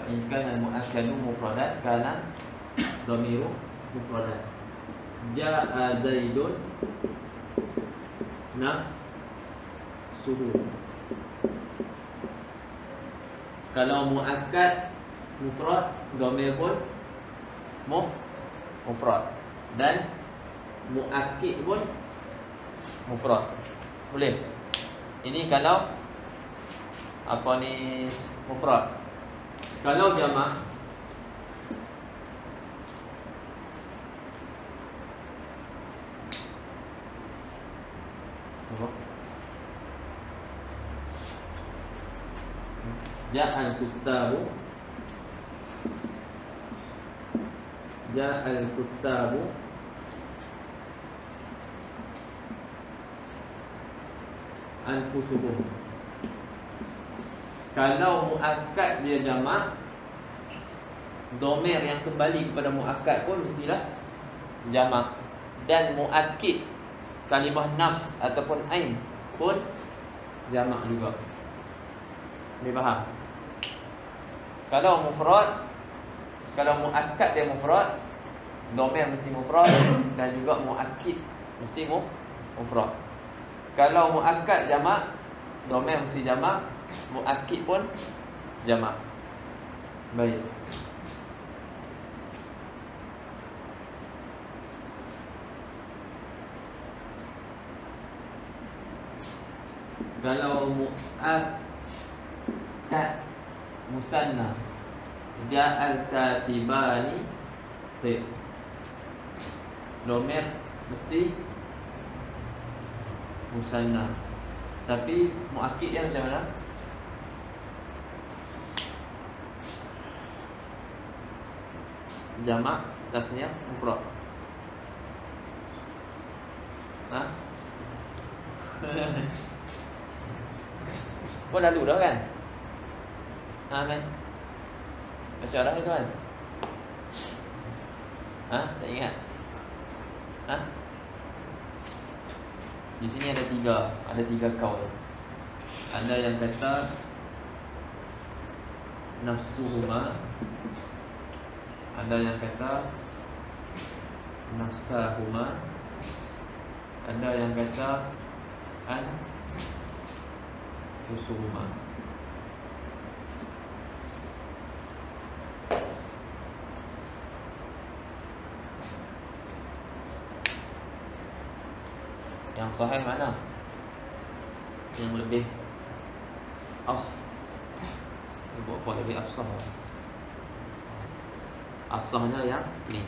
In kana al-mu'akkadu mufradan kana dhamiru mufradan. Ja'a Zaidun nafsuhu. Kalau muakkad mufrad, dhamir pun mufrad dan muakkid pun mufrad. Boleh. Ini kalau apa ni mufrad. Kalau jamak Ja'al kuttabu anfusuhum. Kalau muakkad dia jamak, dhamir yang kembali kepada muakkad pun mestilah jamak. Dan muakkid kalimah nafs ataupun ain pun jamak juga. Boleh faham? Kalau mufrad, kalau muakkad dia mufrad, dhamir mesti mufrad dan juga muakkid mesti mufrad. Kalau muakkad jamak, dhamir mesti jamak, muakkid pun jamak. Baik. Kalau muakkad musanna, ja'al katibani, dhamir mesti musanna. Tapi muakkid dia macam mana? Jamak, tasniah, mufrad. Pun lalu dah kan? Men. Baca dah itu kan? Tak ingat? Di sini ada tiga kaul. Ada yang kata nafsuhuma, ada yang kata nafsahuma, ada yang kata anfusuhuma. Yang sahih mana? Yang lebih buat apa lebih afsah? Asahnya yang ni.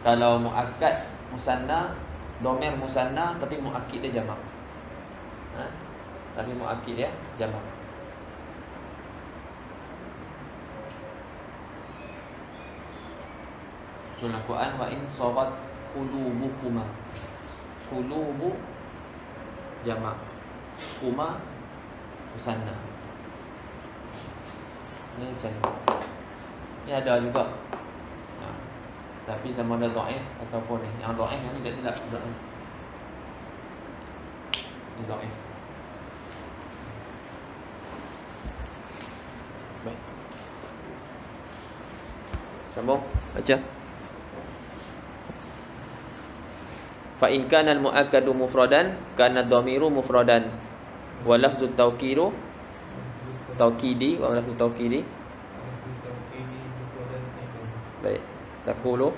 Kalau muakkad musanna, dhamir musanna tapi muakkid dia jamak. Tapi muakkid dia jamak. Surah Al-Quran, wa in sabat qulubukuma. Qulubu jamak, kuma musanna. Ini macam ni. Ini ada juga. Tapi sama ada dhaif ataupun ni. Yang dhaif yang ni tak silap. Ini dhaif. Baik. Sambung baca. Fa in kana al-muakkadu mufradan kana dhamiru mufradan wa lafzu tawkidu tawkidi wa lafzu tawkidi. Baik. Taqulu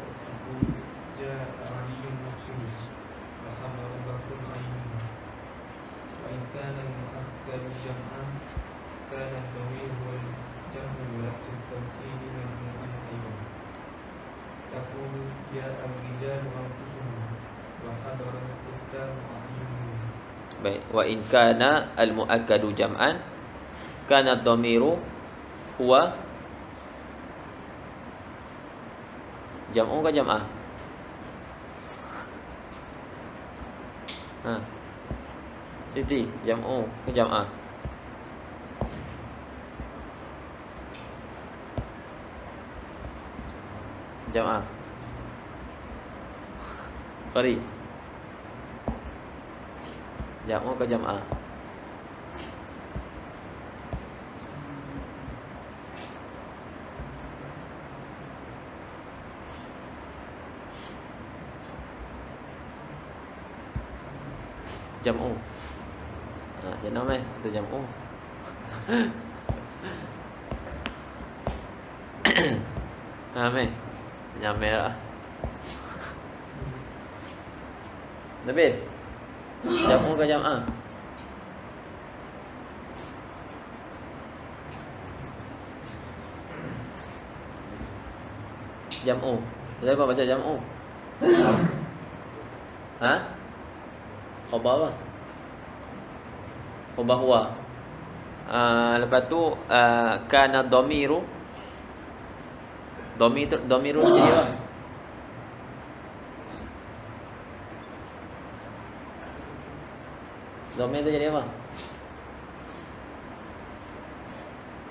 Baik, wa in kana al muakkadu jam'an kana dhamiru huwa jam'u ke jam'ah? Ha. Siti, jam'u ke jam'ah? Jam'ah. Qari. Jam'u ke jam'ah? Jam'u. Jangan meh, itu jam'u. Meh. Nyamel lah. Nabil. Jam'u ke jam'ah? Jam'u. Siapa baca jam'u? Ha? Khabar apa? Khabar huwa. Lepas tu kana dhamiru. Dhamiru jadi apa? Dhamir tu jadi apa?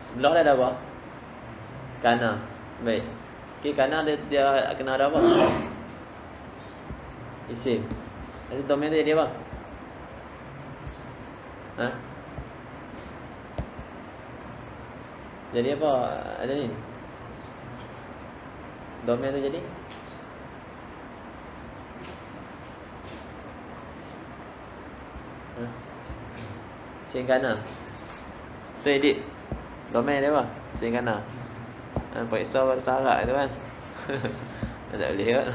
Sebelah dia ada apa? Kana. Baik. Okey, kana dia kena ada apa? Isim. Jadi dhamir tu jadi apa? Ha? Jadi apa? Ada ni. Dhamir tu jadi Sin kana. Tu edit. Domain dia apa? Sin kana. Periksa bahasa Arab tu kan. Tak boleh kan.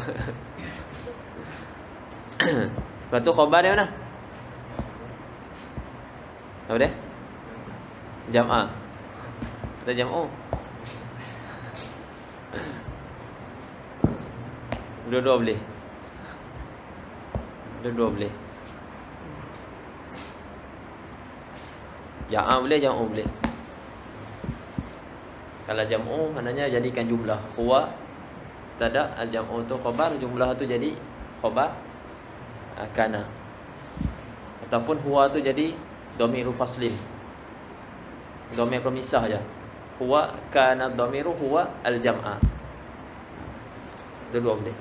Lepas tu khabar dia mana? Apa dia? Jam'ah. Kita jam'u. Dua-dua boleh. Dua-dua boleh. Jam'ah boleh, jam'u boleh. Kalau jam'u maknanya jadikan jumlah. Huwa tada al-jam'u tu khabar, jumlah tu jadi khabar kana. Ataupun huwa tu jadi dhamiru faslin. Dhamir pemisah je. Huwa kana dhamiru huwa al-jam'a. Dua-dua boleh.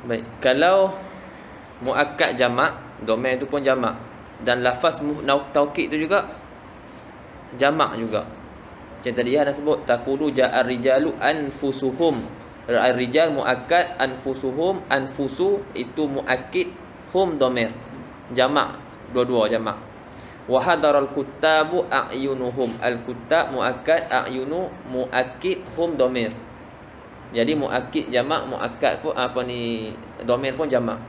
Baik, kalau muakkad jamak, domain tu pun jamak, dan lafaz taukid tu juga jamak juga. Macam tadi dah sebut taqulu ja'ar rijalu anfusuhum. Ar-rijal muakkad, anfusuhum, anfusu itu muakkid, hum dhamir. Jamak, dua-dua jamak. Wa hadaral kuttabu a'yunuhum. Al-kuttab muakkad, a'yunu muakkid, hum dhamir. Jadi muakkid jamak, muakkad pun apa ni dhamir pun jamak.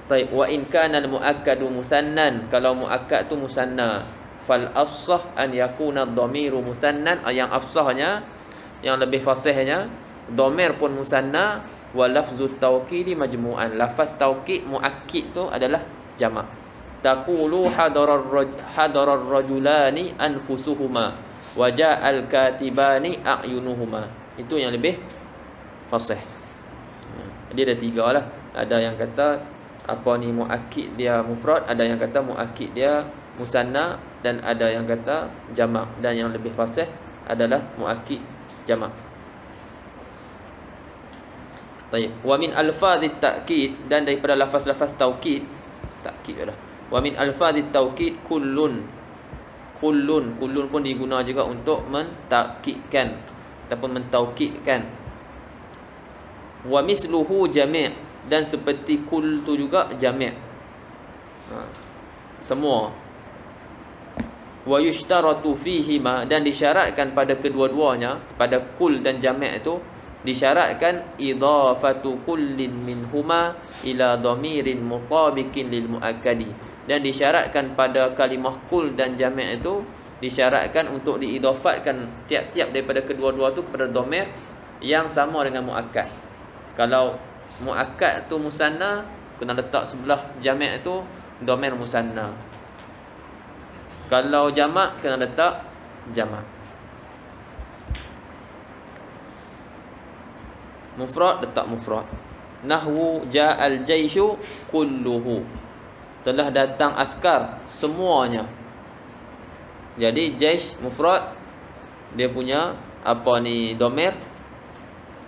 Baik, wa in kana al-muakkadu musannan, kalau muakkad tu musanna, fal afsah an yakuna ad-dhamiru musannan, yang afsahnya, yang lebih fasihnya dhamir pun musanna, wa lafzut tawkidi majmu'an. Lafaz taukid muakkid tu adalah jamak. Taqulu hadarar rajulani anfusuhuma wa ja'al katibani a'yunuhuma. Itu yang lebih fasih. Dia ada tiga lah. Ada yang kata apa ni muakkid dia mufrad, ada yang kata muakkid dia musanna, dan ada yang kata jamak, dan yang lebih fasih adalah muakkid jamak. Baik, wa min alfazit ta'kid, dan daripada lafaz-lafaz taukid, takkid dah. Wa min alfazit taukid kullun. Kullun pun digunakan juga untuk mentakkidkan ataupun mentaukidkan. Wa misluhu jami', dan seperti kul tu juga jami'. Semua. Wa yushtaratu fihima, dan disyaratkan pada kedua-duanya, pada kul dan jami' itu disyaratkan idafatu kullin minhuma ila dhamirin mutabiqin lil muakkadi. Dan disyaratkan pada kalimah kul dan jami' itu disyaratkan untuk diidafatkan tiap-tiap daripada kedua-dua tu kepada dhamir yang sama dengan muakkad. Kalau muakkad tu musanna, kena letak sebelah jami' itu dhamir musanna. Kalau jamak, kena letak jamak. Mufrad, letak mufrad. Nahwu ja'al jaishu kulluhu, telah datang askar semuanya. Jadi jaish mufrad, dia punya apa ni dhamir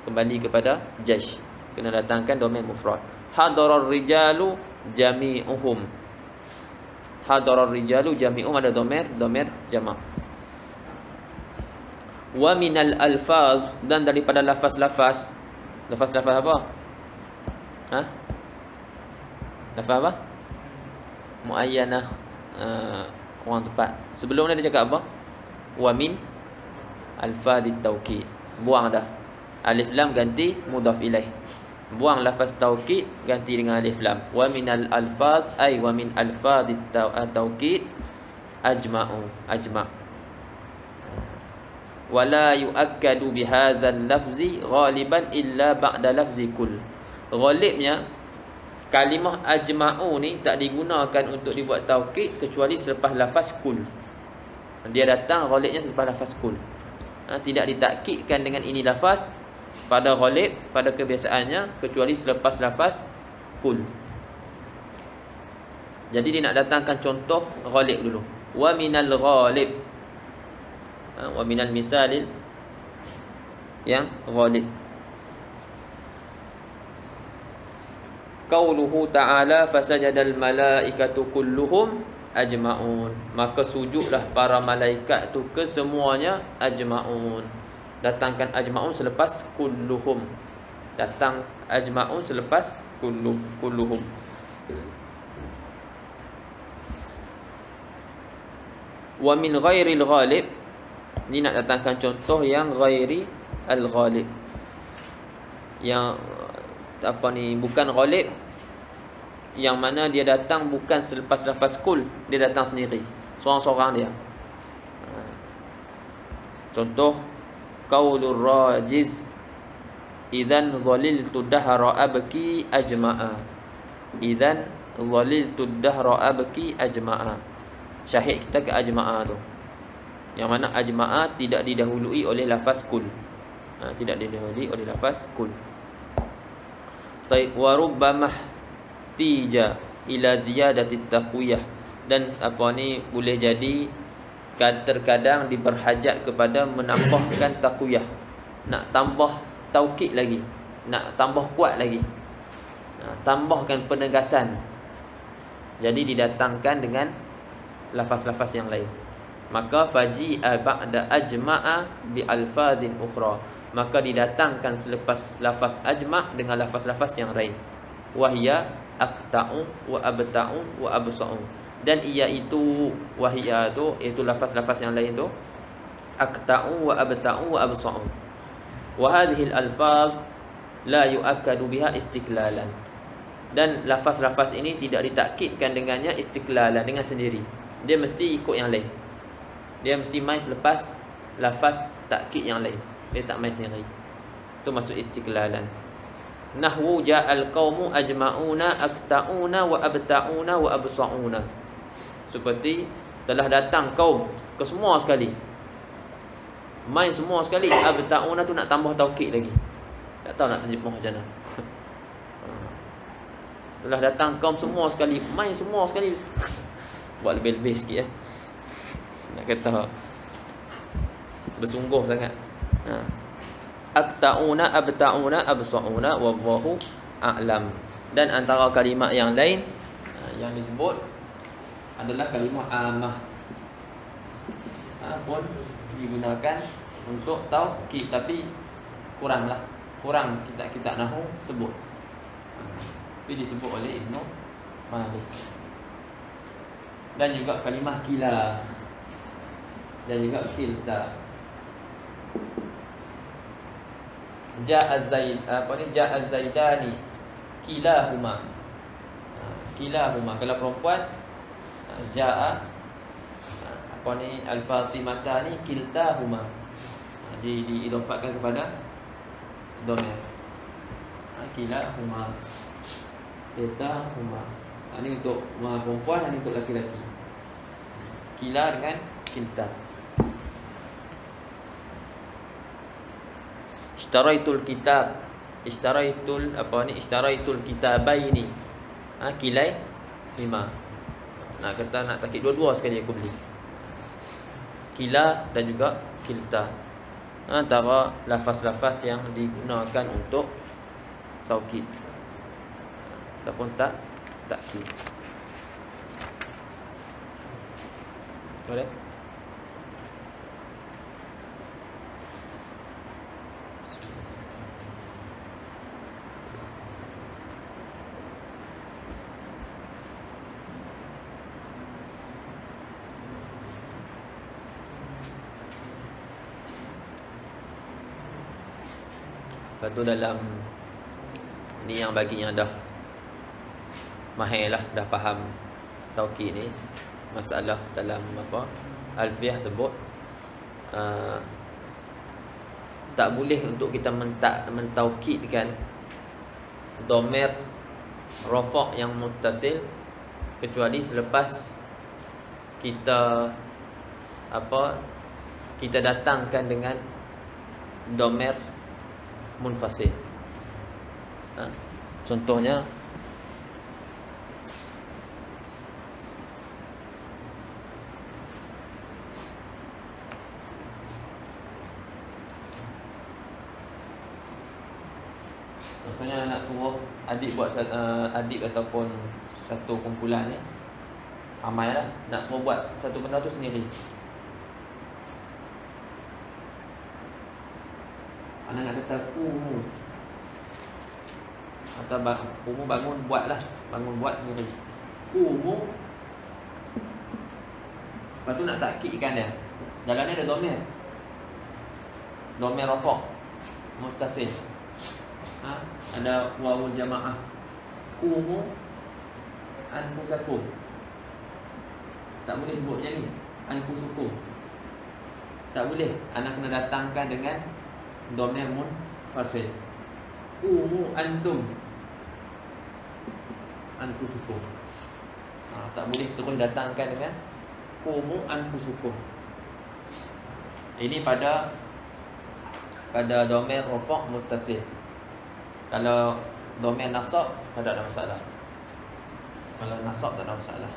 kembali kepada jaish, kena datangkan dhamir mufrad. Hadarar rijalu jami'uhum, hadarar rijalu jami'uhum ada dhamir jamak. Wa minal alfaz, dan daripada lafaz-lafaz. Lafaz-lafaz apa? Lafaz apa? Muayyanah, orang tepat. Sebelum ni dia cakap apa? Wa min alfadit taukid. Buang dah. Alif lam ganti mudhaf ilaih. Buang lafaz taukid, ganti dengan alif lam. Wa minal alfaz ay wa min alfadit taukid ajma'u, ajma'. Wala yu'akkadu bihadzal lafzi ghaliban illa ba'da lafzi kul. Ghalibnya kalimah ajma'u ni tak digunakan untuk dibuat taukid kecuali selepas lafaz kul. Dia datang ghalibnya selepas lafaz kul. Tidak ditakkidkan dengan ini lafaz pada ghalib, pada kebiasaannya, kecuali selepas lafaz kul. Jadi dia nak datangkan contoh ghalib dulu. Wa minal ghalib, wa minal misalil yang ghalib. Qauluhu ta'ala fasajadal malaikatu kulluhum ajma'un, maka sujudlah para malaikat tu kesemuanya ajma'un. Datangkan ajma'un selepas kulluhum. Datang ajma'un selepas kulluhum. Wa min ghairil ghalib, ni nak datangkan contoh yang ghairi al-ghalib, yang apa ni, bukan ghalib, yang mana dia datang bukan selepas lafaz kul, dia datang sendiri, seorang-seorang dia. Contoh qaulur rajiz idzan dhaliltu dahra abki ajma'a, idzan dhaliltu dahra abki ajma'a. Syahid kita ke ajma'a tu, yang mana ajma'a tidak didahului oleh lafaz kul, tidak didahului oleh lafaz kul. Taib wa rubbamah tija ila ziyadatit taqwiyah, dan apa ni boleh jadi terkadang diberhajat kepada menambahkan taqwiyah, nak tambah taukid lagi, nak tambah kuat lagi, tambahkan penegasan. Jadi didatangkan dengan lafaz-lafaz yang lain. Maka faji'a ba'da ajma'a bi alfazin ukhra, maka didatangkan selepas lafaz ajma' dengan lafaz-lafaz yang lain. Wahya aqta'u wa abta'u wa absa'u, dan iaitu wahya tu, iaitu lafaz-lafaz yang lain tu, aqta'u wa abta'u wa absa'u. Wa hadhihi al-alfaz la yu'akkadu biha istiklalan, dan lafaz-lafaz ini tidak ditakkidkan dengannya istiklalan, dengan sendiri. Dia mesti ikut yang lain, dia mesti main selepas lafaz takkid yang lain, dia tak main sendiri. Itu maksud istiklalan. Nahwu ja'al qaumu ajma'una aqta'una wa abta'una wa absa'una, seperti telah datang kaum kesemua sekali, main semua sekali. Abta'una tu nak tambah taukid lagi, tak tahu nak terjemah macam mana. Telah datang kaum semua sekali, main semua sekali, buat lebih-lebih sikit nak kata bersungguh sangat. Aqta'una abta'una absa'una wallahu a'lam. Dan antara kalimat yang lain yang disebut adalah kalimah amah, pun digunakan untuk taukid, tapi kurang kitab-kitab nahwu sebut, tapi disebut oleh Ibnu Malik. Dan juga kalimah kila, dan juga kilta. Ja'a Zaid, Ja'a Zaidani kilahuma. Kilahuma kalau perempuan jaa apa ni al-Fatimata ni kiltahuma, diidofatkan kepada dhamir. Kilahuma, kiltahuma. Ini untuk perempuan dan untuk laki-laki. Kila dengan kilta. Ishtaraitul kitab, ishtaraitul apa ni, ishtaraitul kitabaini. Kilai 5. Nak kata nak takkid dua-dua sekali aku beli. Kila dan juga kilta. Antara lafaz-lafaz yang digunakan untuk taukid ataupun takkid. Boleh? Lepas tu dalam ni yang bagi yang dah mahir lah, dah faham taukid ni, masalah dalam apa alfiah sebut tak boleh untuk kita mentaukidkan dhamir rafa' yang muttasil kecuali selepas kita kita datangkan dengan dhamir munfasil. Contohnya nak suruh adik buat adik ataupun satu kumpulan ni, ramai lah, nak semua buat satu benda tu sendiri. Anak nak kata kumu atau kumu bangun buat sendiri. Kumu. Lepas tu nak takkidkan dia. Dalam ni ada dhamir. Dhamir rafa' muttasil. Ada wawul jamaah. Kumu anfusakum. Tak boleh sebut macam ni. Anfusukum. Tak boleh. Anak kena datangkan dengan dhamir munfasil. Kumu antum anfusukum. Tak boleh terus datangkan dengan kumu anfusukum. Ini pada dhamir rafa' muttasil. Kalau dhamir nasab tak ada masalah. Kalau nasab tak ada masalah.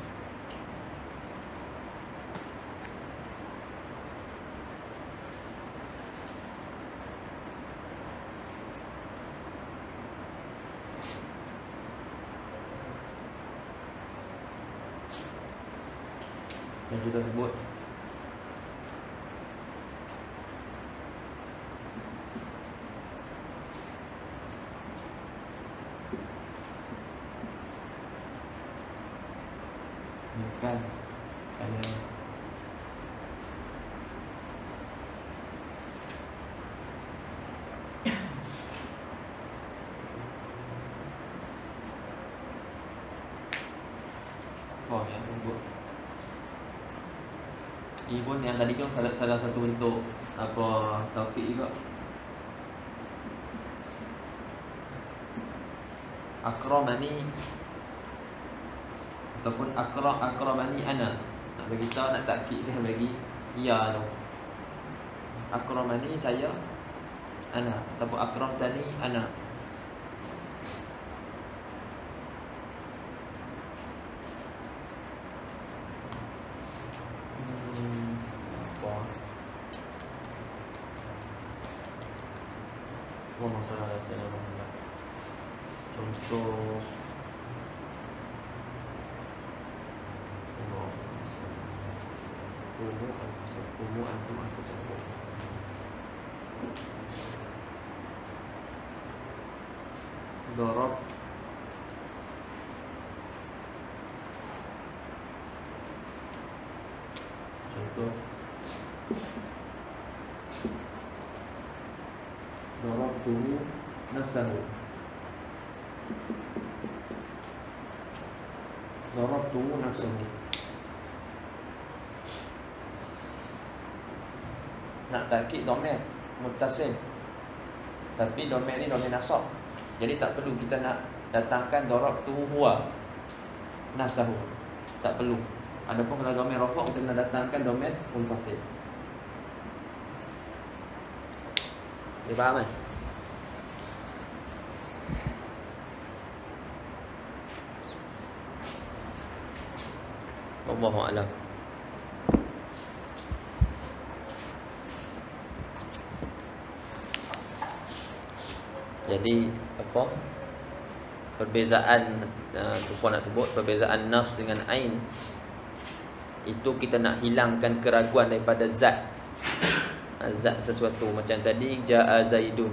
Yang kita sebut bukan kalau yang sebut ini pun yang tadi kan salah satu bentuk apa taufik juga. Akramani ataupun akramani ana. Nak bagi tahu, nak takkid dia bagi ya tu. Akramani saya ana ataupun akramtani ana. Contoh kumu antum anfusakum. Darab contoh darabtuhu nafsahu. Darabtuhu nafsahu. nak takkid domain muttasil. Tapi domain ni domain nasab. Jadi tak perlu kita nak datangkan darabtu huwa nafsahu. Tak perlu. Adapun kalau domain rafa' kita nak datangkan domain munfasil. Dia faham kan? Wallahu a'lam. Jadi apa? Perbezaan lupa nak sebut perbezaan nafs dengan ain. Itu kita nak hilangkan keraguan daripada zat. Zat sesuatu macam tadi jaa zaidun.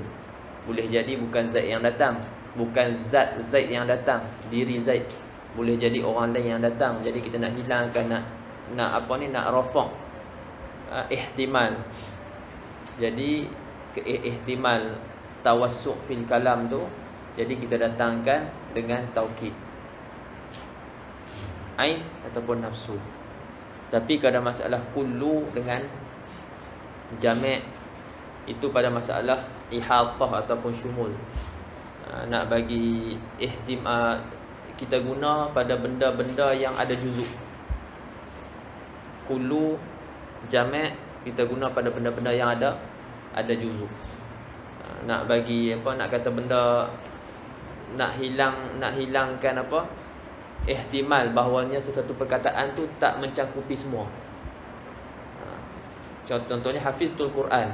Boleh jadi bukan Zaid yang datang, bukan zat Zaid yang datang, diri Zaid. Boleh jadi orang lain yang datang. Jadi kita nak hilangkan nak apa ni, nak rafa' ihtimal. Jadi ihtimal tawassuq fil kalam tu, jadi kita datangkan dengan taukid ain ataupun nafsu. Tapi pada masalah kullu dengan jami' itu pada masalah ihatah ataupun syumul. Nak bagi ihtimal kita guna pada benda-benda yang ada juzuk. Kullu jami' kita guna pada benda-benda yang ada juzuk. Nak bagi apa, nak kata benda, nak hilangkan apa, ihtimal bahawanya sesuatu perkataan tu tak mencakupi semua. Contohnya hafizul Quran,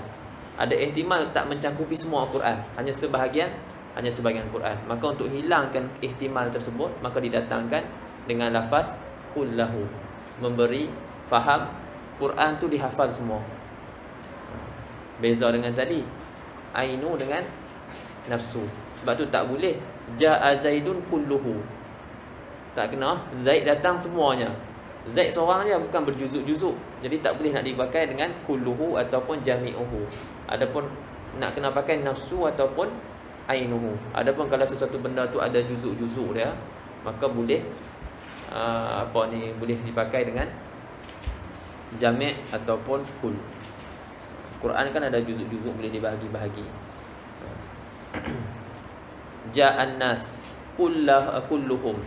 ada ihtimal tak mencakupi semua Al-Quran, hanya sebahagian Quran. Maka untuk hilangkan ihtimal tersebut, maka didatangkan dengan lafaz kullahu, memberi faham Quran tu dihafal semua. Beza dengan tadi ainu dengan nafsu. Sebab tu tak boleh jaa zaidun kulluhu. Tak kena Zaid datang semuanya. Zaid seorang je, bukan berjuzuk-juzuk. Jadi tak boleh nak dipakai dengan kulluhu ataupun jami'uhu. Adapun nak kena pakai nafsu ataupun ainuhu. Adapun kalau sesuatu benda tu ada juzuk-juzuk dia, maka boleh boleh dipakai dengan jami' ataupun kul. Quran kan ada juzuk-juzuk, boleh dibahagi-bahagi. Ja'an nas kulluhum.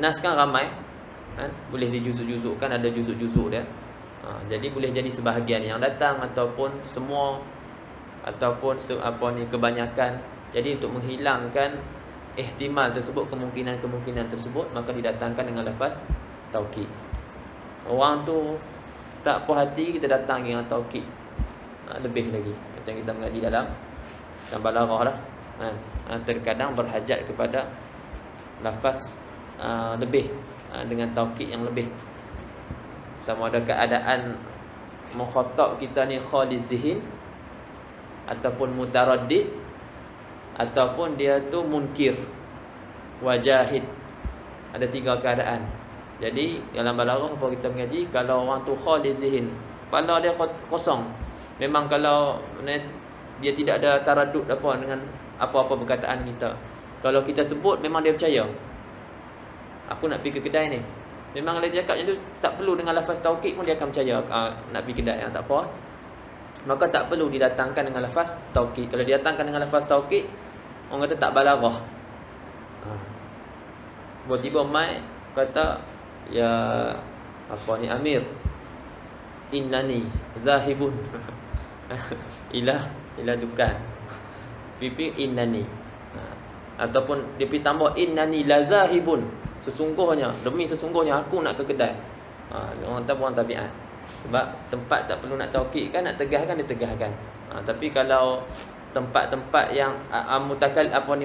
Nas kan ramai kan? Boleh dijuzuk-juzukkan, ada juzuk-juzuk dia. Jadi boleh jadi sebahagian yang datang ataupun semua ataupun kebanyakan. Jadi untuk menghilangkan ihtimal tersebut, kemungkinan-kemungkinan tersebut, maka didatangkan dengan lafaz taukid. Orang tu tak puas hati, kita datang dengan taukid lebih lagi. Macam kita mengaji dalam balaghah lah. Terkadang berhajat kepada lafaz lebih, dengan taukid yang lebih. Sama ada keadaan mukhatab kita ni khaliz zihin ataupun mutaraddid, ataupun dia tu munkir wajahid. Ada 3 keadaan. Jadi dalam balaghah apa kita mengaji, kalau orang tu khaliz zihin, kepala dia kosong, memang kalau dia tidak ada taraddud apa dengan apa-apa perkataan kita. Kalau kita sebut, memang dia percaya. Aku nak pergi ke kedai ni, memang dia cakap macam tu, tak perlu dengan lafaz taukid pun dia akan percaya. Nak pergi kedai yang tak apa, maka tak perlu didatangkan dengan lafaz taukid. Kalau didatangkan dengan lafaz taukid, orang kata tak balaghah. Tiba-tiba mai kata, ya Amir, innani zahibun ila dukan. Pipi innani. Ataupun dia pergi tambah innani lazahibun, sesungguhnya, demi sesungguhnya aku nak ke kedai. Orang tabiat. Sebab tempat tak perlu nak taukid kan, nak tegahkan dia tegahkan. Tapi kalau tempat-tempat yang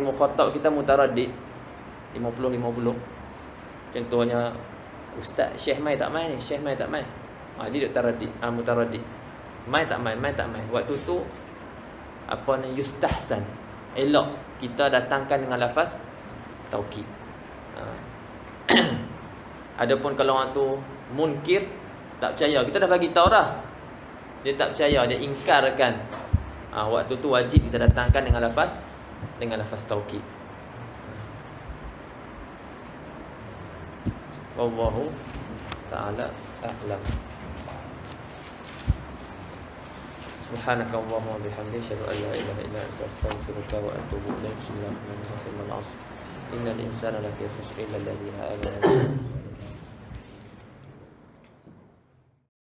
mukhatab kita mutaraddid 50-50. Contohnya ustaz Syekh mai tak mai ni, Syekh mai tak mai. Dia duk taraddid, mutaraddid. Mai tak mai. Waktu tu yustahsan, elok kita datangkan dengan lafaz taukid. Adapun kalau orang tu munkir, tak percaya, kita dah bagi tahu dah, dia tak percaya, dia ingkarkan, waktu tu wajib kita datangkan dengan lafaz taukid. Wallahu ta'ala a'lam. Subhanakallahumma wa bihamdika asyhadu an la ilaha illa anta astaghfiruka wa atubu ilaik. Bismillahirrahmanirrahim. Al-'asr. Innal insana lafi khusr illa alladziina aamanu